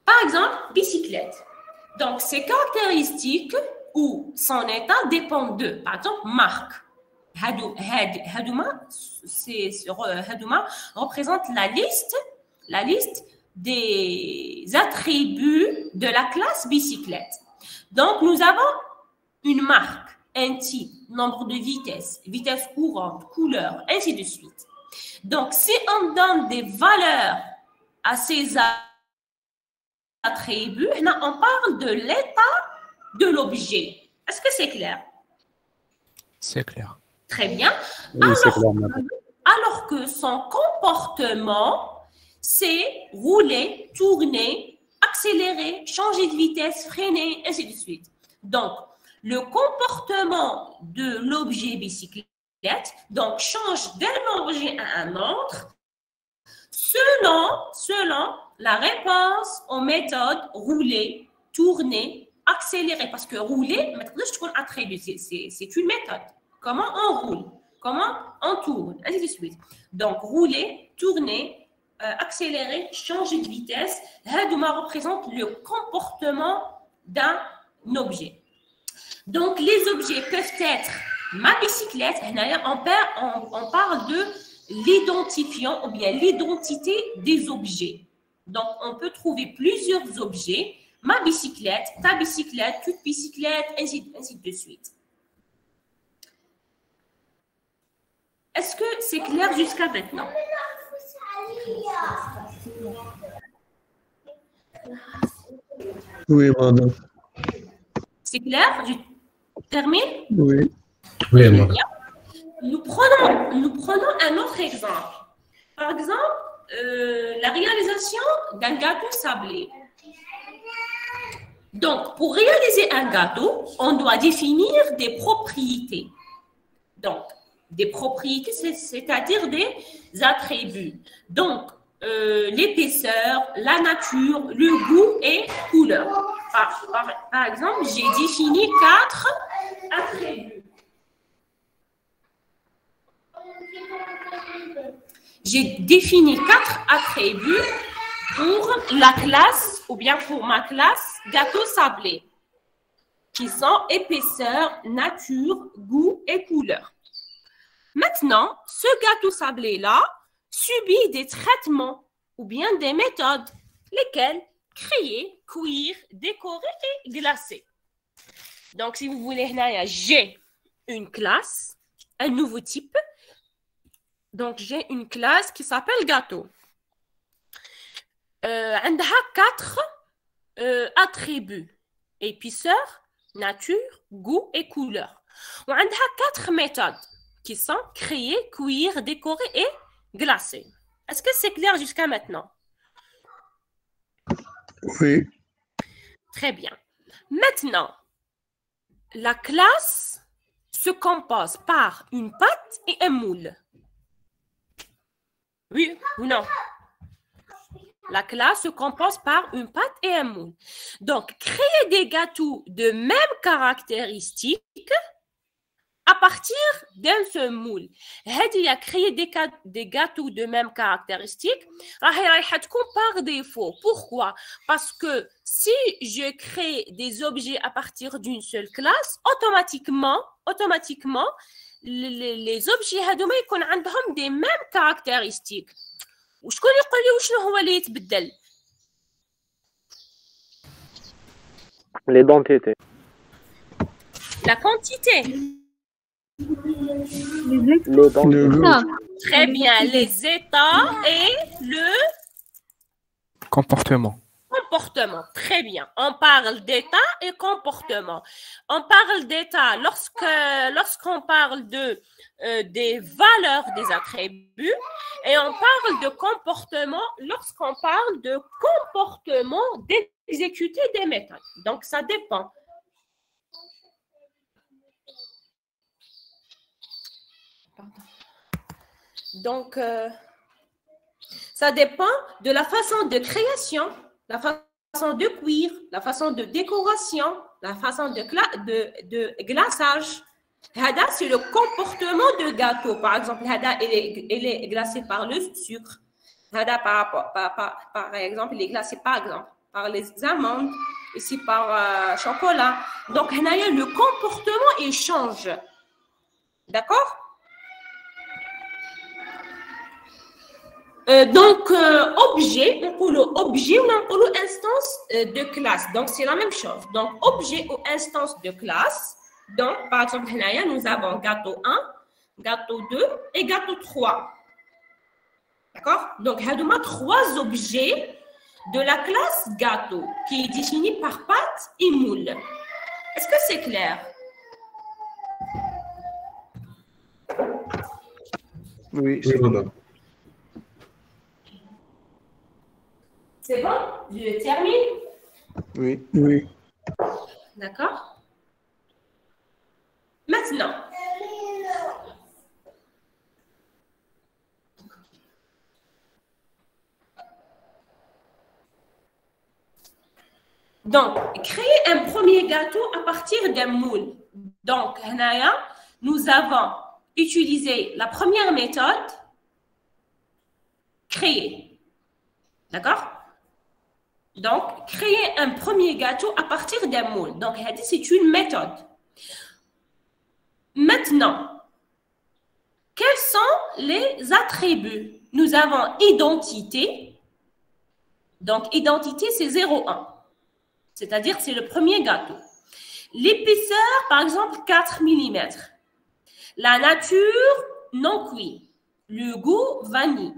S1: Par exemple, bicyclette. Donc, ses caractéristiques ou son état dépendent de, par exemple, marque. Hadouma représente la liste des attributs de la classe bicyclette. Donc, nous avons une marque, un type, nombre de vitesse courante, couleur, ainsi de suite. Donc, si on donne des valeurs à ces attributs, on parle de l'état de l'objet. Est-ce que c'est clair?
S9: C'est clair.
S1: Très bien.
S6: Oui, c'est clair, madame.
S1: Alors que son comportement, c'est rouler, tourner, accélérer, changer de vitesse, freiner, ainsi de suite. Donc, le comportement de l'objet bicyclette donc, change d'un objet à un autre selon la réponse aux méthodes rouler, tourner, accélérer. Parce que rouler, c'est une méthode. Comment on roule, comment on tourne, ainsi de suite. Donc, rouler, tourner, accélérer, changer de vitesse, Hadouma représente le comportement d'un objet. Donc, les objets peuvent être ma bicyclette, on parle de l'identifiant ou bien l'identité des objets. Donc, on peut trouver plusieurs objets, ma bicyclette, ta bicyclette, toute bicyclette, ainsi de suite. Est-ce que c'est clair jusqu'à maintenant?
S10: Oui, madame.
S1: C'est clair? Je termine?
S10: Oui. Oui, madame.
S1: Nous prenons un autre exemple. Par exemple, la réalisation d'un gâteau sablé. Donc, pour réaliser un gâteau, on doit définir des propriétés. Donc, des propriétés, c'est-à-dire des attributs. Donc, l'épaisseur, la nature, le goût et couleur. Par exemple, j'ai défini 4 attributs. J'ai défini 4 attributs pour la classe, ou bien pour ma classe, gâteau sablé, qui sont épaisseur, nature, goût et couleur. Maintenant, ce gâteau sablé-là subit des traitements ou bien des méthodes, lesquelles créer, cuire, décorer et glacer. Donc, si vous voulez, j'ai une classe, un nouveau type. Donc, j'ai une classe qui s'appelle gâteau. Elle a 4 attributs: épaisseur, nature, goût et couleur. Elle a 4 méthodes qui sont créer, cuire, décorer et glacer. Est-ce que c'est clair jusqu'à maintenant?
S10: Oui.
S1: Très bien. Maintenant, la classe se compose par une pâte et un moule. Oui ou non? La classe se compose par une pâte et un moule. Donc, créer des gâteaux de même caractéristiques à partir d'un seul moule. Il a créé des gâteaux de même caractéristiques par défaut. Pourquoi? Parce que si je crée des objets à partir d'une seule classe, automatiquement, les objets هذوما يكون عندهم des mêmes caractéristiques. وشكون يقول لي وشنو هو اللي يتبدل؟
S4: L'identité.
S1: La quantité. Très bien, les états et le
S9: comportement.
S1: Comportement, très bien. On parle d'état et comportement. On parle d'état lorsqu'on parle des valeurs des attributs, et on parle de comportement lorsqu'on parle de comportement d'exécuter des méthodes. Donc, ça dépend. Donc, ça dépend de la façon de création, la façon de cuire, la façon de décoration, la façon de glaçage. Hada, c'est le comportement de gâteau. Par exemple, Hada, il est glacé par le sucre. Hada, par exemple, il est glacé par les amandes, ici par chocolat. Donc, le comportement, il change. D'accord? Donc, objet, on peut objet ou on peut instance de classe. Donc, c'est la même chose. Donc, objet ou instance de classe. Donc, par exemple, nous avons gâteau 1, gâteau 2 et gâteau 3. D'accord? Donc, il y a 3 objets de la classe gâteau qui est définie par pâte et moule. Est-ce que c'est clair?
S10: Oui, c'est bon.
S1: C'est bon? Je termine?
S10: Oui. Oui.
S1: D'accord? Maintenant, donc, créer un premier gâteau à partir d'un moule. Donc, nous avons utilisé la première méthode, créer. D'accord? Donc, créer un premier gâteau à partir d'un moule. Donc, c'est une méthode. Maintenant, quels sont les attributs? Nous avons identité. Donc, identité, c'est 0,1. C'est-à-dire, c'est le premier gâteau. L'épaisseur, par exemple, 4 mm. La nature, non cuit. Le goût, vanille.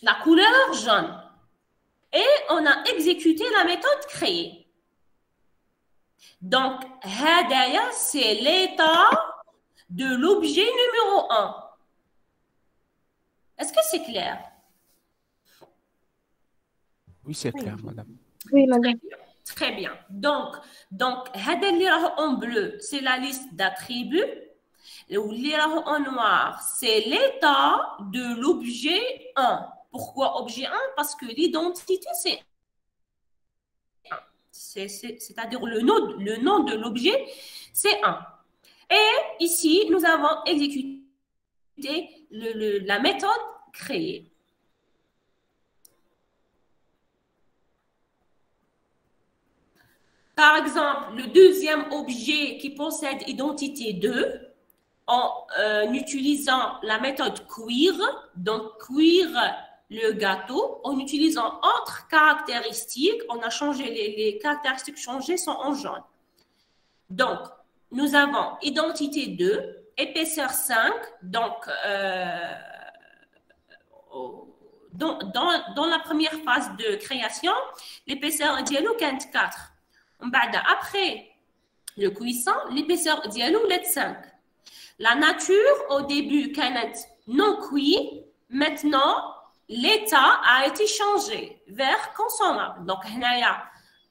S1: La couleur, jaune. Et on a exécuté la méthode créée. Donc, hadaya, c'est l'état de l'objet numéro 1. Est-ce que c'est clair?
S9: Oui, c'est clair, madame.
S8: Oui, madame.
S1: Très bien. Donc, هذا اللي راهو en bleu, c'est la liste d'attributs. واللي راهو en noir, c'est l'état de l'objet 1. Pourquoi objet 1? Parce que l'identité, c'est 1. C'est-à-dire le nom de l'objet, c'est 1. Et ici, nous avons exécuté la méthode créée. Par exemple, le deuxième objet qui possède identité 2, en utilisant la méthode queer, donc queer le gâteau, en utilisant autres caractéristiques, on a changé, les caractéristiques changées sont en jaune. Donc, nous avons identité 2, épaisseur 5, donc dans la première phase de création, l'épaisseur dialogue est 4. Après le cuisson, l'épaisseur dialogue est 5. La nature, au début, était non cuit. Maintenant, l'état a été changé vers consommable. Donc,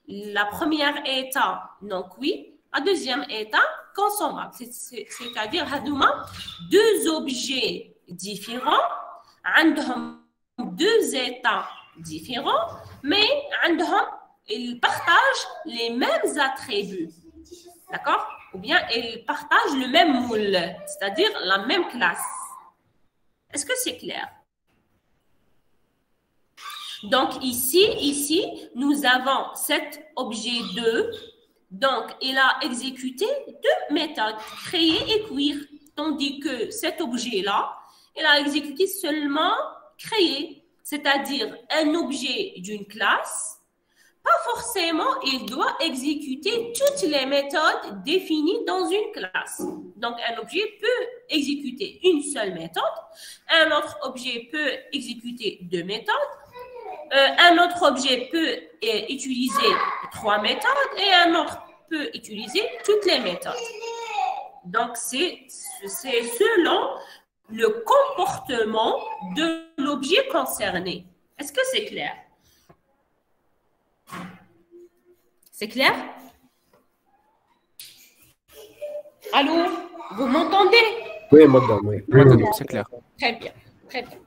S1: la première état non cuit, la deuxième état consommable. C'est-à-dire, deux objets différents, deux états différents, mais ils partagent les mêmes attributs. D'accord? Ou bien ils partagent le même moule, c'est-à-dire la même classe. Est-ce que c'est clair? Donc ici, nous avons cet objet 2. Donc, il a exécuté deux méthodes, créer et cuire. Tandis que cet objet-là, il a exécuté seulement créer, c'est-à-dire un objet d'une classe. Pas forcément, il doit exécuter toutes les méthodes définies dans une classe. Donc, un objet peut exécuter une seule méthode, un autre objet peut exécuter deux méthodes, un autre objet peut utiliser trois méthodes et un autre peut utiliser toutes les méthodes. Donc, c'est selon le comportement de l'objet concerné. Est-ce que c'est clair? C'est clair? Allô? Vous m'entendez?
S10: Oui, madame, oui.
S9: Oui, madame, c'est clair.
S1: Très bien, très bien.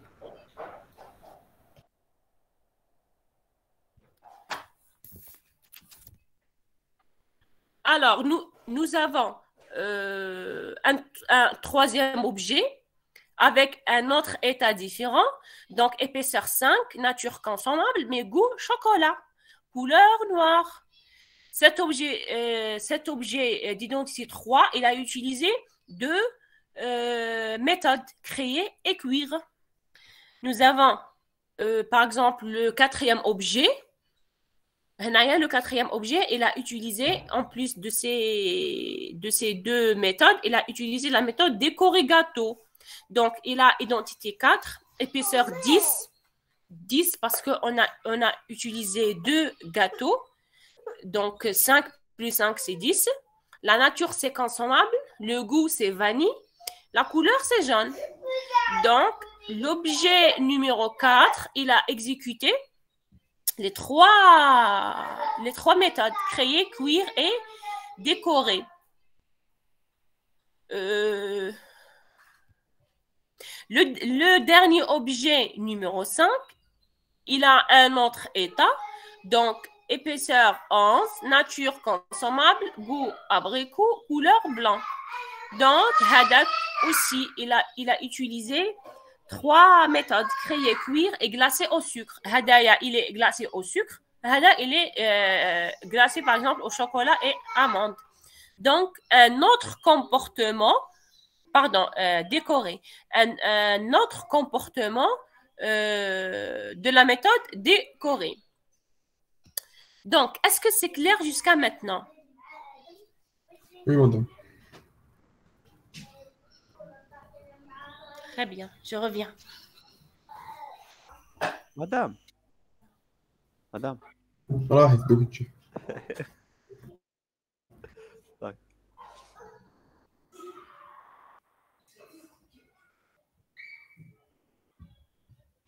S1: Alors, nous avons un troisième objet avec un autre état différent. Donc, épaisseur 5, nature consommable, mais goût chocolat, couleur noire. Cet objet d'identité 3, il a utilisé deux méthodes, créer et cuire. Nous avons, par exemple, le quatrième objet. Le quatrième objet, il a utilisé, en plus de ces deux méthodes, il a utilisé la méthode décorer gâteau. Donc, il a identité 4, épaisseur 10 parce qu'on a utilisé deux gâteaux. Donc, 5 plus 5, c'est 10. La nature, c'est consommable. Le goût, c'est vanille. La couleur, c'est jaune. Donc, l'objet numéro 4, il a exécuté les trois méthodes, créer, cuire et décorer. Le dernier objet numéro 5, il a un autre état. Donc, épaisseur 11, nature consommable, goût abricot, couleur blanc. Donc, Hadak aussi, il a utilisé trois méthodes, créer, cuire et glacer au sucre. Hadaya, il est glacé au sucre. Hada, il est glacé, par exemple, au chocolat et amande. Donc, un autre comportement, décoré. Un autre comportement de la méthode décorée. Donc, est-ce que c'est clair jusqu'à maintenant?
S10: Oui, madame.
S1: Très bien, je reviens.
S6: Madame.
S10: راحت بوجهي.
S6: طيب.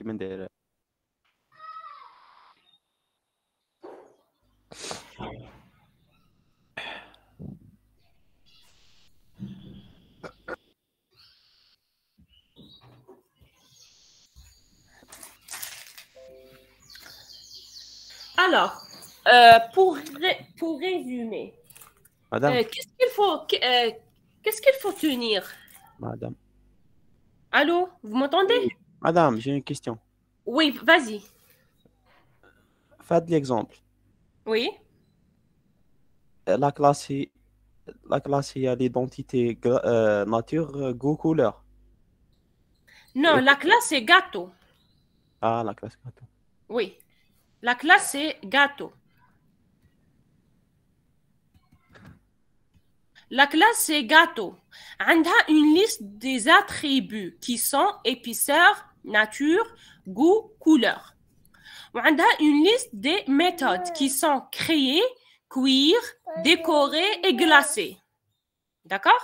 S6: كيما ندير.
S1: Alors, pour résumer,
S6: Madame,
S1: qu'est-ce qu'il faut tenir?
S6: madame,
S1: Allô, vous m'entendez?
S6: madame, j'ai une question.
S1: Oui, vas-y.
S6: Faites l'exemple.
S1: Oui.
S6: La classe, il y a l'identité nature, goût, couleur.
S1: Non, la classe c'est gâteau.
S6: Ah, la classe.
S1: Oui. La classe c'est gâteau. La classe c'est gâteau. Elle a une liste des attributs qui sont épaisseur, nature, goût, couleur. Elle a une liste des méthodes qui sont créer, cuire, décorer et glacer. D'accord?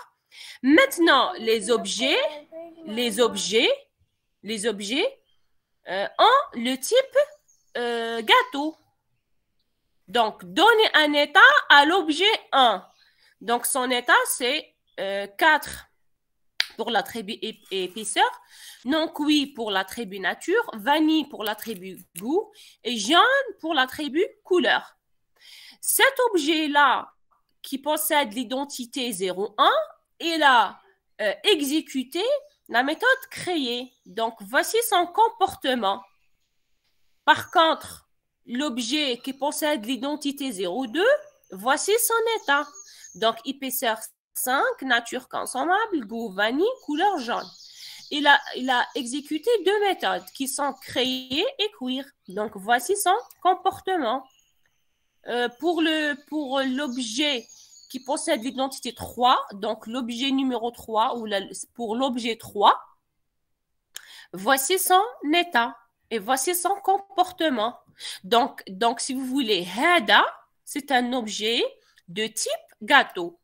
S1: Maintenant, les objets ont le type gâteau. Donc, donner un état à l'objet 1. Donc, son état, c'est 4 pour l'attribut épaisseur, non cuit pour l'attribut nature, vanille pour l'attribut goût et jaune pour l'attribut couleur. Cet objet-là, qui possède l'identité 0,1, il a exécuté la méthode créée. Donc, voici son comportement. Par contre, l'objet qui possède l'identité 0,2, voici son état. Donc, épaisseur 5, nature consommable, goût vanille, couleur jaune. Il a exécuté 2 méthodes qui sont créer et cuire. Donc, voici son comportement. Pour l'objet qui possède l'identité 3, donc l'objet numéro 3, ou pour l'objet 3, voici son état et voici son comportement. Donc si vous voulez, Hada, c'est un objet de type gâteau.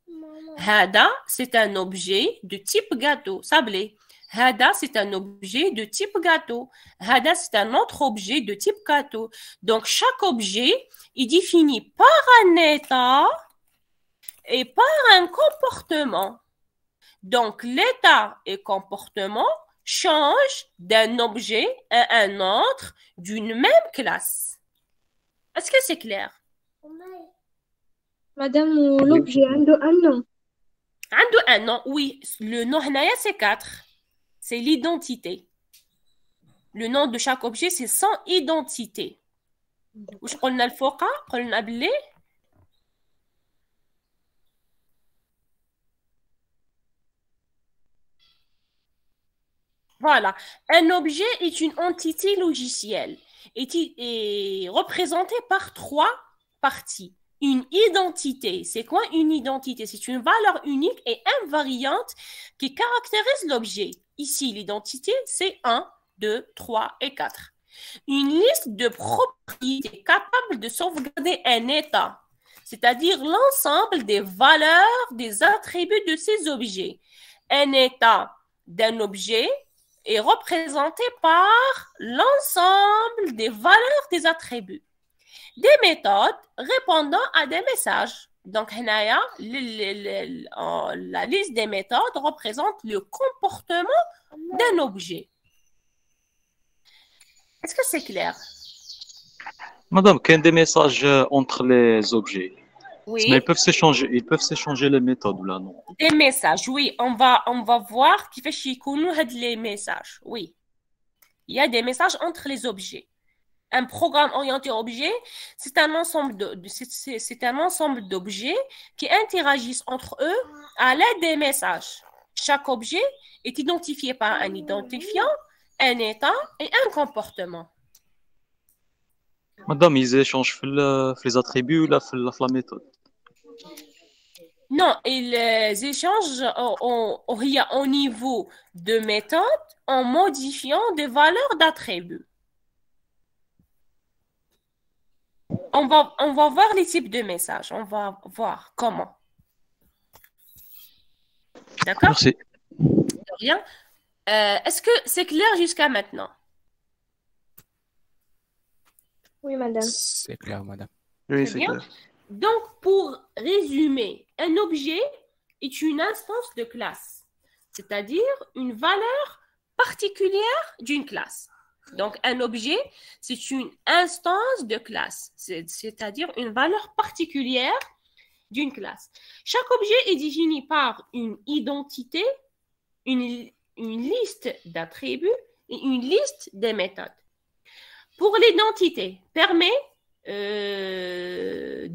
S1: Hada, c'est un objet de type gâteau, sablé. Hada, c'est un objet de type gâteau. Hada, c'est un autre objet de type gâteau. Donc, chaque objet est défini par un état et par un comportement. Donc, l'état et comportement changent d'un objet à un autre d'une même classe. Est-ce que c'est clair?
S8: Madame, l'objet a un nom.
S1: Un nom, oui. Le nom, c'est 4. C'est l'identité. Le nom de chaque objet, c'est son identité. واش قلنا الفوقة قلنا باللي voilà, un objet est une entité logicielle est représenté par 3 parties. Une identité, c'est quoi une identité? C'est une valeur unique et invariante qui caractérise l'objet. Ici, l'identité, c'est 1, 2, 3 et 4. Une liste de propriétés capable de sauvegarder un état, c'est-à-dire l'ensemble des valeurs, des attributs de ces objets. Un état d'un objet est représenté par l'ensemble des valeurs des attributs. Des méthodes répondant à des messages. Donc, la liste des méthodes représente le comportement d'un objet. Est-ce que c'est clair?
S7: Madame, qu'il y a des messages entre les objets.
S1: Oui.
S7: Mais ils peuvent s'échanger les méthodes ou là, non?
S1: Des messages, oui. On va voir qui fait les messages. Oui. Il y a des messages entre les objets. Un programme orienté objet, c'est un ensemble d'objets qui interagissent entre eux à l'aide des messages. Chaque objet est identifié par un identifiant, un état et un comportement.
S7: Madame, ils échangent les attributs ou la méthode?
S1: Non, ils échangent au niveau de méthode en modifiant des valeurs d'attributs. On va voir les types de messages. On va voir comment. D'accord?
S7: Merci.
S1: De rien. Est-ce que c'est clair jusqu'à maintenant?
S8: Oui, madame.
S9: C'est clair, madame.
S7: Oui,
S1: Très
S7: c'est
S1: bien.
S7: clair.
S1: Donc, pour résumer, un objet est une instance de classe, c'est-à-dire une valeur particulière d'une classe. Donc, un objet, c'est une instance de classe, c'est-à-dire une valeur particulière d'une classe. Chaque objet est défini par une identité, une liste d'attributs et une liste des méthodes. Pour l'identité, permet de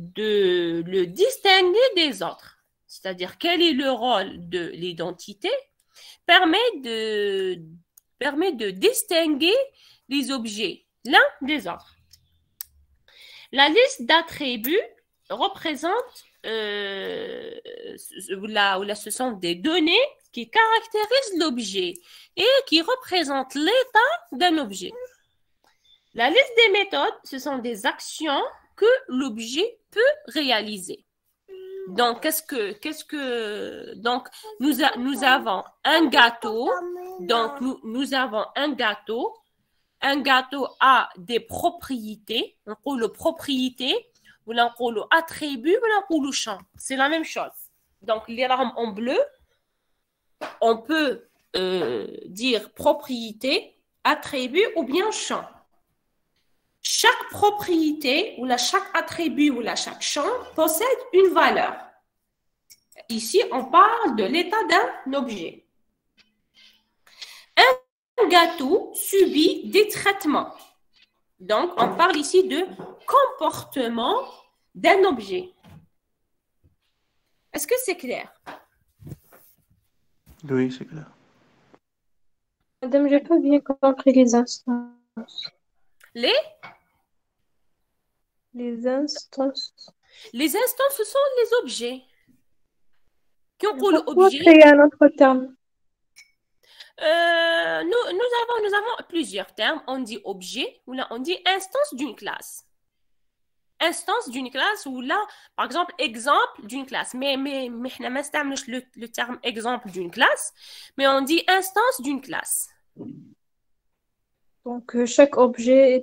S1: le distinguer des autres. C'est-à-dire, quel est le rôle de l'identité permet de distinguer les objets l'un des autres. La liste d'attributs représente, ce sont des données qui caractérisent l'objet et qui représentent l'état d'un objet. La liste des méthodes, ce sont des actions que l'objet peut réaliser. Donc, donc nous avons un gâteau. Donc, nous avons un gâteau. Un gâteau a des propriétés. On parle de propriétés, ou on parle d'attributs, ou on parle de champ. C'est la même chose. Donc, les rames en bleu, on peut dire propriété, attribut ou bien champ. Chaque propriété, ou chaque attribut, ou chaque champ possède une valeur. Ici, on parle de l'état d'un objet. Un gâteau subit des traitements. Donc, on parle ici de comportement d'un objet. Est-ce que c'est clair?
S7: Oui, c'est clair.
S8: Madame, j'ai pas bien compris les instances.
S1: Les
S8: instances.
S1: Les instances, ce sont les objets. Quand on parle
S8: Pourquoi
S1: objet,
S8: créer un autre terme?
S1: nous avons plusieurs termes. On dit objet ou là on dit instance d'une classe. Instance d'une classe ou là, par exemple, exemple d'une classe. Mais le terme exemple d'une classe, mais on dit instance d'une classe.
S8: Donc, chaque objet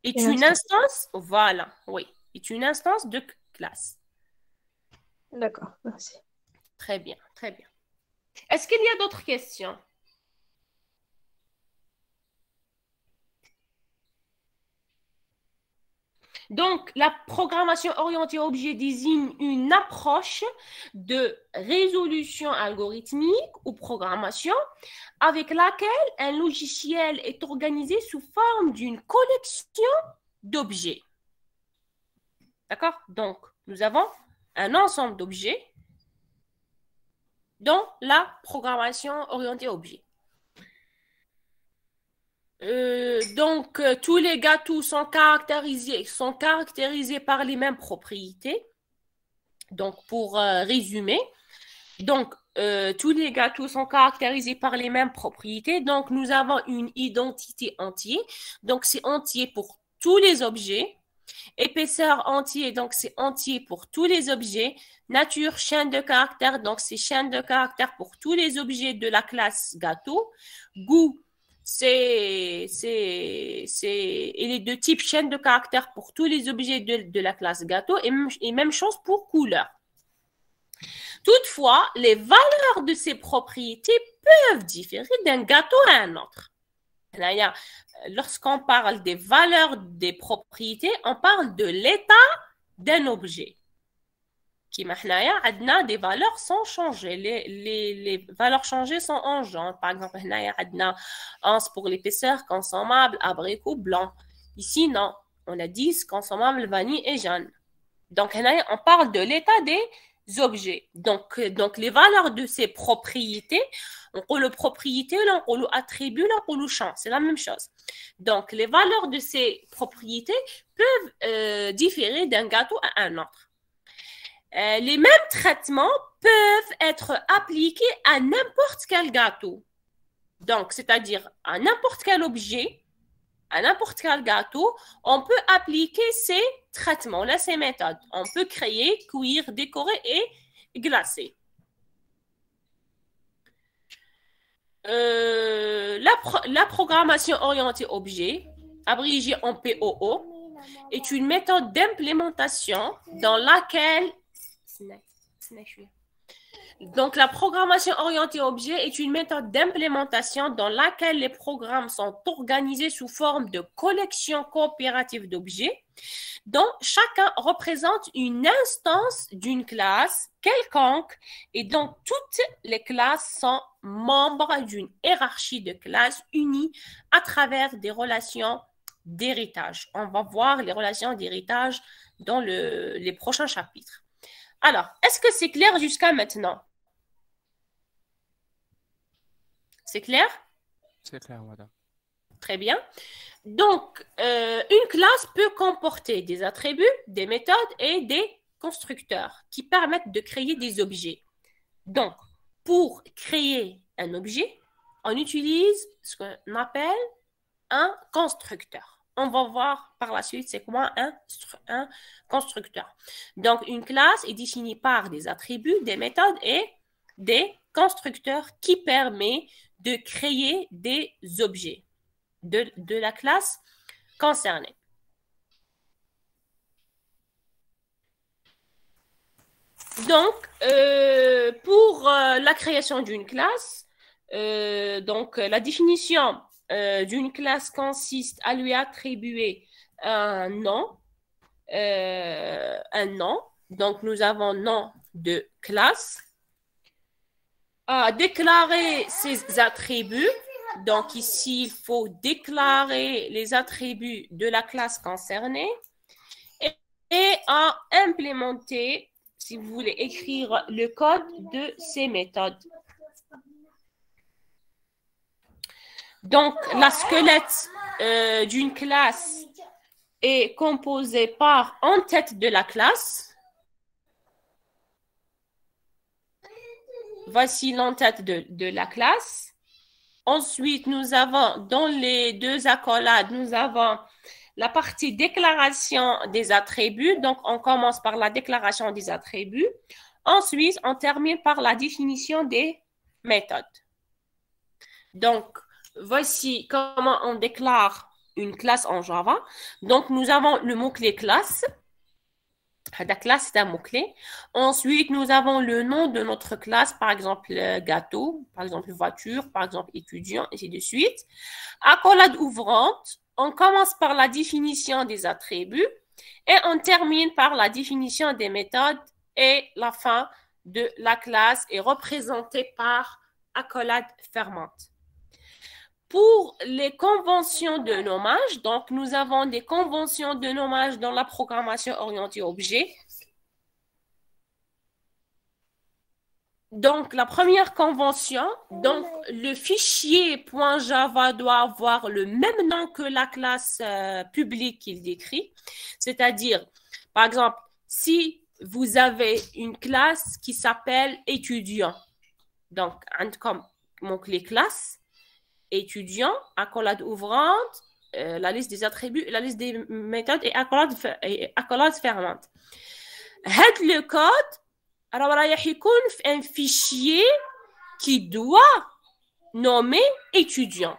S8: est
S1: une instance, voilà, oui, est une instance de classe.
S8: D'accord, merci.
S1: Très bien, très bien. Est-ce qu'il y a d'autres questions? Donc, la programmation orientée objet désigne une approche de résolution algorithmique ou programmation avec laquelle un logiciel est organisé sous forme d'une collection d'objets. D'accord? Donc, nous avons un ensemble d'objets dans la programmation orientée objet. Donc, tous les gâteaux sont caractérisés par les mêmes propriétés. Donc, pour résumer, donc, tous les gâteaux sont caractérisés par les mêmes propriétés. Donc, nous avons une identité entière. Donc, c'est entier pour tous les objets. Épaisseur entier, donc c'est entier pour tous les objets. Nature, chaîne de caractères, donc c'est chaîne de caractères pour tous les objets de la classe gâteau. Goût, il est de type chaîne de caractères pour tous les objets de la classe gâteau et même chose pour couleur. Toutefois, les valeurs de ces propriétés peuvent différer d'un gâteau à un autre. Lorsqu'on parle des valeurs des propriétés, on parle de l'état d'un objet. Qui maintenant des valeurs sont changées. Les valeurs changées sont en genre. Par exemple, on 11 pour l'épaisseur, consommable, abricot, blanc. Ici, non. On a 10, consommable, vanille et jaune. Donc, on parle de l'état des objets. Donc, les valeurs de ces propriétés, on parle de propriété, on parle d'attribut, on parle de champ. C'est la même chose. Donc, les valeurs de ces propriétés peuvent différer d'un gâteau à un autre. Les mêmes traitements peuvent être appliqués à n'importe quel gâteau. Donc, c'est-à-dire à n'importe quel objet, à n'importe quel gâteau, on peut appliquer ces traitements, là, ces méthodes. On peut créer, cuire, décorer et glacer. La programmation orientée objet, abrégée en POO, est une méthode d'implémentation dans laquelle... Donc, la programmation orientée objet est une méthode d'implémentation dans laquelle les programmes sont organisés sous forme de collections coopératives d'objets dont chacun représente une instance d'une classe quelconque et dont toutes les classes sont membres d'une hiérarchie de classes unies à travers des relations d'héritage. On va voir les relations d'héritage dans les prochains chapitres. Alors, est-ce que c'est clair jusqu'à maintenant? C'est clair?
S9: C'est clair, madame.
S1: Très bien. Donc, une classe peut comporter des attributs, des méthodes et des constructeurs qui permettent de créer des objets. Donc, pour créer un objet, on utilise ce qu'on appelle un constructeur. On va voir par la suite c'est quoi un constructeur. Donc, une classe est définie par des attributs, des méthodes et des constructeurs qui permettent de créer des objets de la classe concernée. Donc, pour la création d'une classe, donc la définition d'une classe consiste à lui attribuer un nom. Donc, nous avons nom de classe. À déclarer ses attributs. Donc, ici, il faut déclarer les attributs de la classe concernée et à implémenter, si vous voulez, écrire le code de ces méthodes. Donc, la squelette d'une classe est composée par en tête de la classe. Voici l'entête de la classe. Ensuite, nous avons dans les deux accolades, nous avons la partie déclaration des attributs. Donc, on commence par la déclaration des attributs. Ensuite, on termine par la définition des méthodes. Donc, voici comment on déclare une classe en Java. Donc, nous avons le mot-clé classe. La classe, c'est un mot-clé. Ensuite, nous avons le nom de notre classe, par exemple gâteau, par exemple voiture, par exemple étudiant, et ainsi de suite. Accolade ouvrante, on commence par la définition des attributs et on termine par la définition des méthodes et la fin de la classe est représentée par accolade fermante. Pour les conventions de nommage, donc nous avons des conventions de nommage dans la programmation orientée objet. Donc, la première convention, donc le fichier .java doit avoir le même nom que la classe publique qu'il décrit. C'est-à-dire, par exemple, si vous avez une classe qui s'appelle étudiant, donc comme mot-clé classe, étudiant, accolade ouvrante, la liste des attributs, la liste des méthodes et accolade fermante. Le code, alors il y a un fichier qui doit nommer étudiant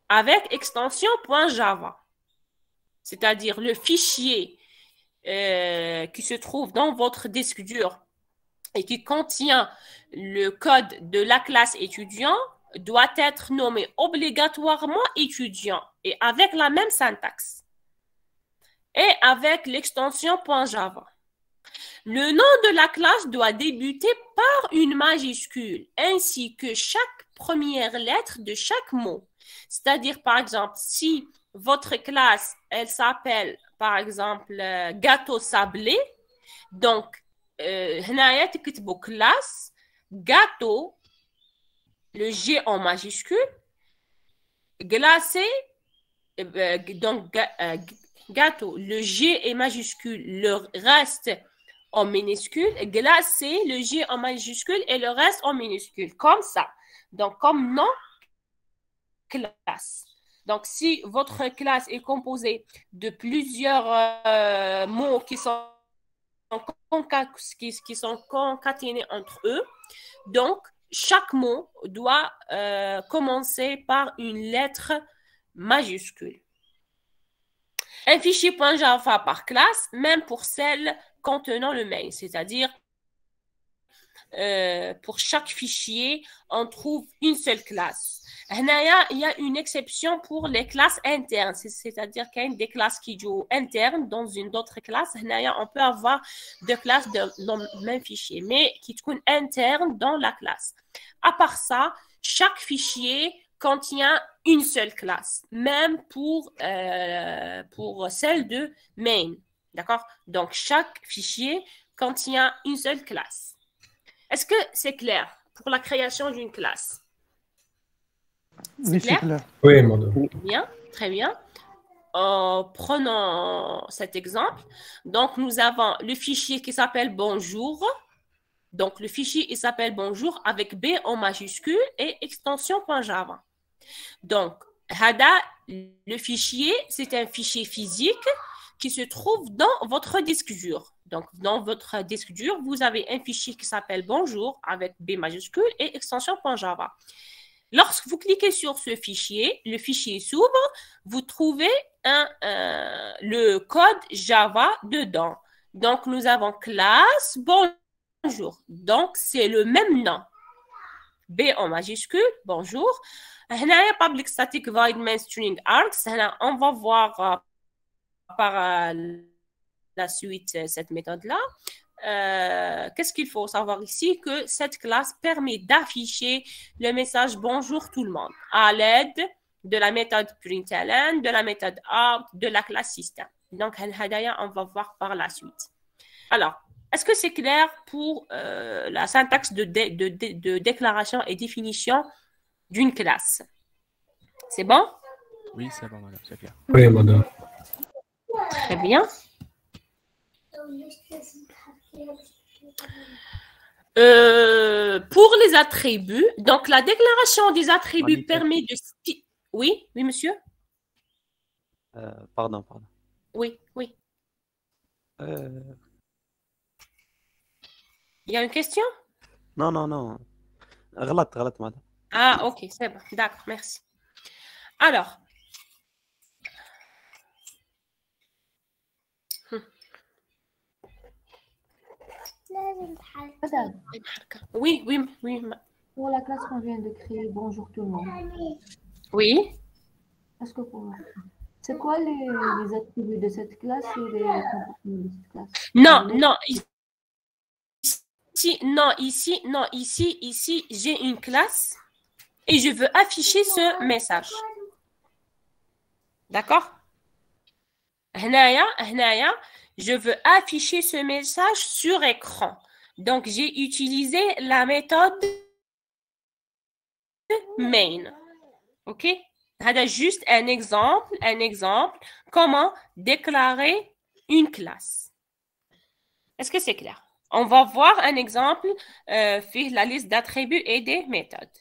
S1: avec extension .java. C'est-à-dire le fichier qui se trouve dans votre disque dur et qui contient le code de la classe étudiant doit être nommé obligatoirement étudiant et avec la même syntaxe et avec l'extension .java. Le nom de la classe doit débuter par une majuscule ainsi que chaque première lettre de chaque mot. C'est-à-dire, par exemple, si votre classe, elle s'appelle, par exemple, gâteau sablé, donc, classe, gâteau, le G en majuscule, glacé, donc gâteau, le G est majuscule, le reste en minuscule, glacé, le G en majuscule et le reste en minuscule, comme ça. Donc, comme nom, classe. Donc, si votre classe est composée de plusieurs mots qui sont concaténés entre eux, donc, chaque mot doit commencer par une lettre majuscule. Un fichier .java par classe, même pour celle contenant le main, c'est-à-dire pour chaque fichier, on trouve une seule classe. Il y a une exception pour les classes internes, c'est-à-dire qu'il y a des classes qui jouent internes dans une autre classe. On peut avoir deux classes dans le même fichier, mais qui sont internes dans la classe. À part ça, chaque fichier contient une seule classe, même pour celle de main. D'accord? Donc, chaque fichier contient une seule classe. Est-ce que c'est clair pour la création d'une classe?
S10: Oui, c'est clair. Oui, madame.
S1: Bien, très bien. Prenons cet exemple. Donc, nous avons le fichier qui s'appelle bonjour. Donc, le fichier, il s'appelle bonjour avec B en majuscule et extension .java. Donc, le fichier, c'est un fichier physique qui se trouve dans votre disque dur. Donc, dans votre disque dur, vous avez un fichier qui s'appelle bonjour avec B majuscule et extension .java. Lorsque vous cliquez sur ce fichier, le fichier s'ouvre, vous trouvez le code Java dedans. Donc, nous avons classe bonjour. Donc, c'est le même nom. B en majuscule, bonjour. Public static void main string args. On va voir par la suite cette méthode-là. Qu'est-ce qu'il faut savoir ici? Que cette classe permet d'afficher le message bonjour tout le monde à l'aide de la méthode println, de la méthode out, de la classe système. Donc, on va voir par la suite. Alors, est-ce que c'est clair pour la syntaxe de déclaration et définition d'une classe? C'est bon?
S9: Oui, c'est bon, madame, c'est clair.
S10: Oui, madame.
S1: Très bien. Pour les attributs, donc la déclaration des attributs permet de... Oui, oui, monsieur?
S6: Pardon.
S1: Oui. Il y a une question?
S6: Non. غلط madame.
S1: Ah, ok, c'est bon. D'accord, merci. Alors,
S2: Madame,
S1: oui.
S2: pour la classe qu'on vient de créer, bonjour tout le monde.
S1: Oui.
S2: Est-ce que c'est quoi les attributs de cette classe et les comportements de cette classe?
S1: Ici, j'ai une classe et je veux afficher ce message. D'accord? Je veux afficher ce message sur écran. Donc, j'ai utilisé la méthode main. OK? C'est juste un exemple comment déclarer une classe. Est-ce que c'est clair? On va voir un exemple sur la liste d'attributs et des méthodes.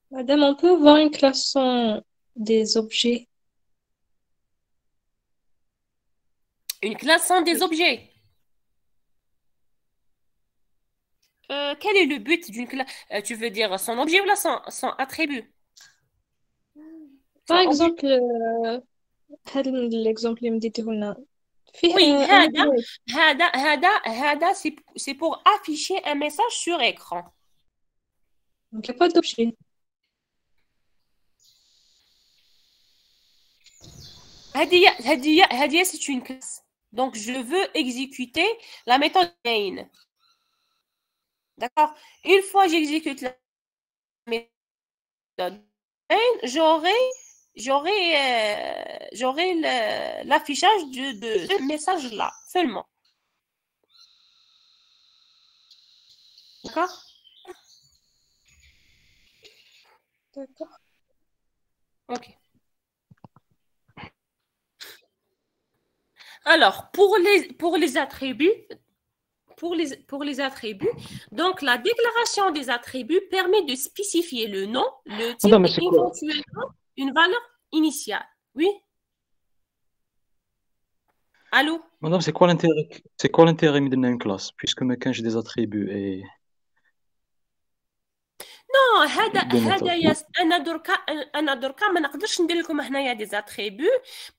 S8: Madame, on peut voir une classe sans des objets.
S1: Une classe sans des objets. Quel est le but d'une classe? Tu veux dire son objet ou son attribut?
S8: Par exemple, l'exemple اللي مديته لنا
S1: oui, c'est pour afficher un message sur écran.
S8: Donc, il n'y a pas d'objet.
S1: Hadia, c'est une classe. Donc, je veux exécuter la méthode main. D'accord? Une fois que j'exécute la méthode main, j'aurai l'affichage de ce message-là seulement. D'accord?
S8: D'accord.
S1: Ok. Alors, pour les attributs, donc la déclaration des attributs permet de spécifier le nom, le type et éventuellement une valeur initiale. Oui? Allô?
S7: Madame, c'est quoi l'intérêt de donner une classe puisque mais quand j'ai des attributs et...
S1: Non, انا دركا ما نقدرش ندير لكم هنايا دي زاتريبو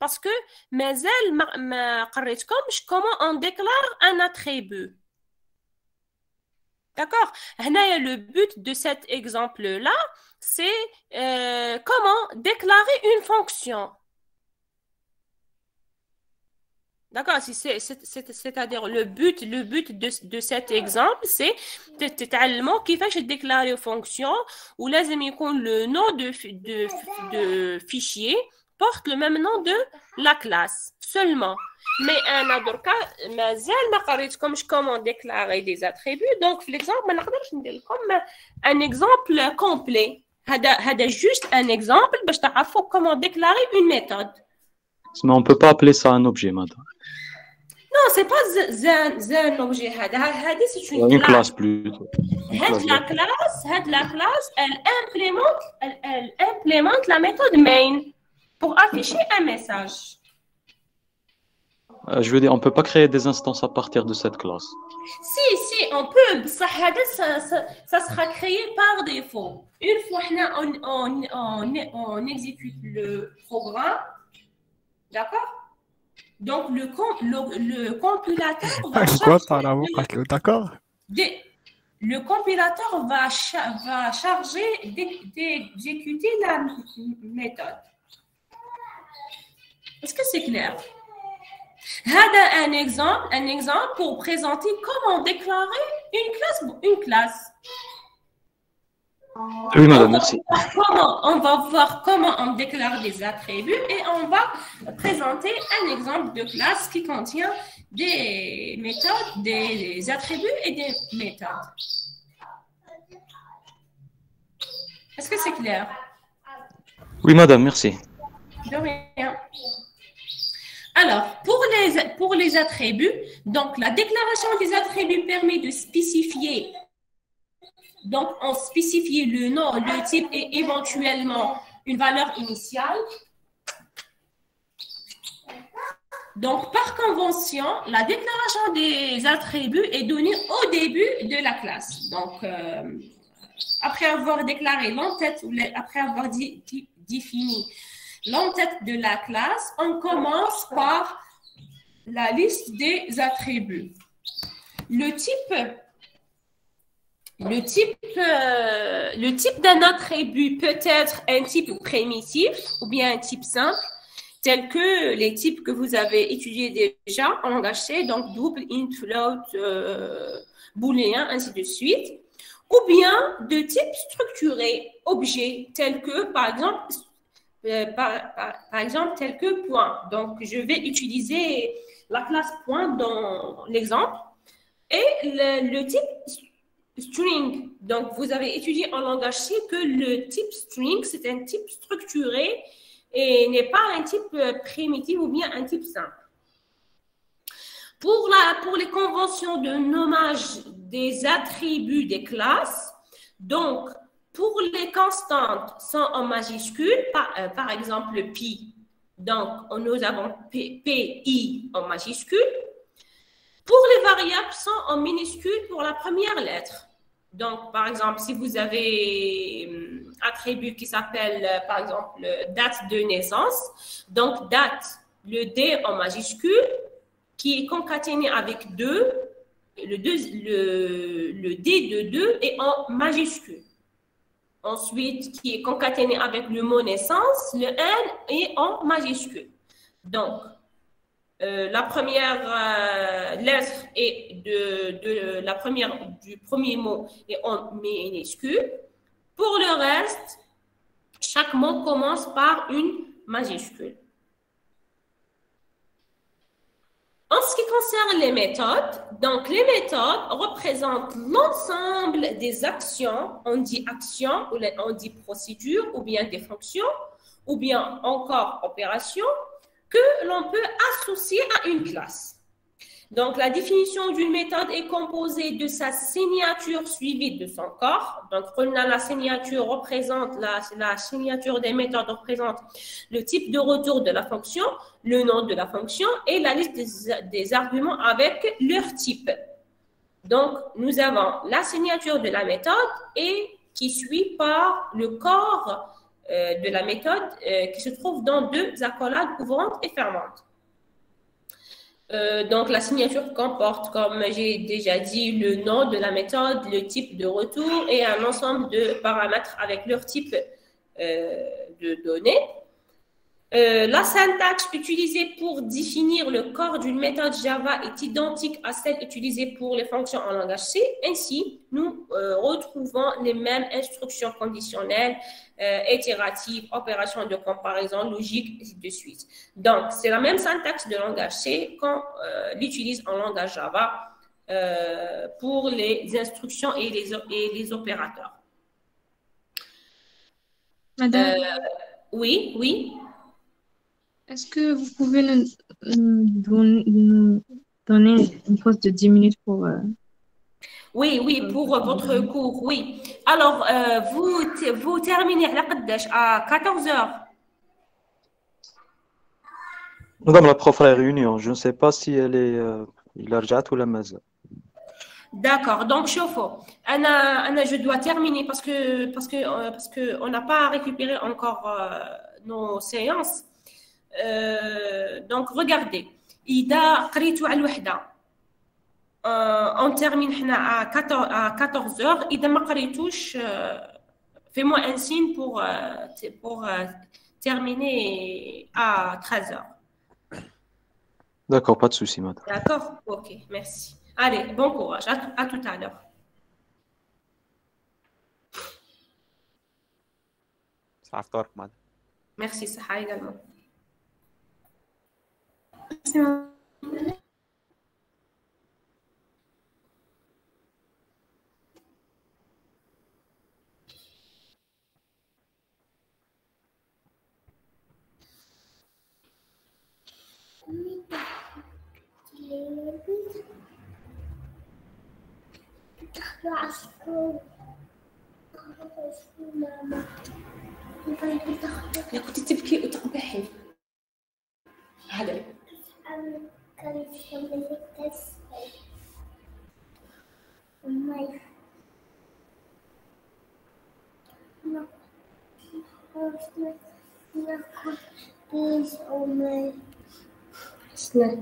S1: باسكو مازال ما قريتكمش كومون اون ديكلار ان اتريبو. D'accord? Le but de cet exemple-là, c'est comment déclarer une fonction. D'accord? C'est-à-dire le but de cet exemple, c'est تتعلموا كيفاش déclarer fonction ou لازم يكون le nom de fichier porte le même nom de la classe seulement. Mais أنا دركا مازال ما قريتكمش comment déclarer des attributs, donc في l'exemple ما نقدرش ندير لكم un exemple complet. هذا juste un exemple باش تعرفوا comment déclarer une méthode.
S7: Mais on peut pas appeler ça un objet, madame.
S1: Non, c'est pas un objet. C'est
S7: une classe plutôt.
S1: La classe, elle implémente la méthode main pour afficher un message.
S7: Je veux dire, on peut pas créer des instances à partir de cette classe.
S1: Si, on peut. Ça sera créé par défaut. Une fois on exécute le programme, d'accord? Donc, le compilateur va le compilateur va charger d'exécuter la méthode. Est-ce que c'est clair? Un exemple pour présenter comment déclarer une classe.
S7: Oui, madame, merci.
S1: On va voir comment on déclare des attributs et on va présenter un exemple de classe qui contient des méthodes, des attributs et des méthodes. Est-ce que c'est clair?
S7: Oui, madame, merci.
S1: De rien. Alors, pour les attributs, donc la déclaration des attributs permet de spécifier. Donc, on spécifie le nom, le type et éventuellement une valeur initiale. Donc, par convention, la déclaration des attributs est donnée au début de la classe. Donc, après avoir déclaré l'entête ou après avoir défini l'entête de la classe, on commence par la liste des attributs. Le type d'un attribut peut être un type primitif ou bien un type simple, tel que les types que vous avez étudiés déjà en langage C, donc double, int, float, booléen, ainsi de suite, ou bien de type structuré, objet, tel que, par exemple, tel que point. Donc, je vais utiliser la classe point dans l'exemple et le type string. Donc, vous avez étudié en langage C que le type string, c'est un type structuré et n'est pas un type primitif ou bien un type simple. Pour les conventions de nommage des attributs des classes, donc, pour les constantes sont en majuscule, par exemple pi. Donc, nous avons pi en majuscule. Pour les variables sont en minuscule pour la première lettre. Donc, par exemple, si vous avez un attribut qui s'appelle, par exemple, date de naissance, donc date, le D en majuscule, qui est concaténé avec 2, le D de 2 est en majuscule. Ensuite, qui est concaténé avec le mot naissance, le N est en majuscule. Donc, la première lettre du premier mot est en minuscule. Pour le reste, chaque mot commence par une majuscule. En ce qui concerne les méthodes, donc les méthodes représentent l'ensemble des actions, on dit action, ou on dit procédure, ou bien des fonctions, ou bien encore opérations, que l'on peut associer à une classe. Donc, la définition d'une méthode est composée de sa signature suivie de son corps. Donc, la signature représente, la signature des méthodes représente le type de retour de la fonction, le nom de la fonction et la liste des arguments avec leur type. Donc, nous avons la signature de la méthode et qui suit par le corps de la méthode qui se trouve dans deux accolades ouvrantes et fermantes. Donc, la signature comporte, comme j'ai déjà dit, le nom de la méthode, le type de retour et un ensemble de paramètres avec leur type de données. La syntaxe utilisée pour définir le corps d'une méthode Java est identique à celle utilisée pour les fonctions en langage C. Ainsi, nous retrouvons les mêmes instructions conditionnelles, itératives, opérations de comparaison, logique, et ainsi de suite. Donc, c'est la même syntaxe de langage C qu'on l'utilise en langage Java pour les instructions et les opérateurs.
S8: Madame,
S1: Oui, oui.
S8: est-ce que vous pouvez nous donner une pause de 10 minutes pour...
S1: Oui, pour votre cours, oui. Alors, vous terminez à 14 heures.
S7: Madame la prof, la réunion, je ne sais pas si elle est... il a رجعت ولا مازال.
S1: D'accord, donc chauffe. Anna, je dois terminer parce que on n'a pas récupéré encore nos séances. Donc regardez, إذا قريتوا على الوحدة on termine à 14 heures. إذا ما قريتوش fais-moi un signe pour terminer à 13 heures.
S7: D'accord, pas de souci, madame.
S1: D'accord, ok, merci. Allez, bon courage, à tout à l'heure.
S6: صح فطورك معنا.
S1: Merci, Saha également. يا كنت تبكي وتقبحي هذا شنو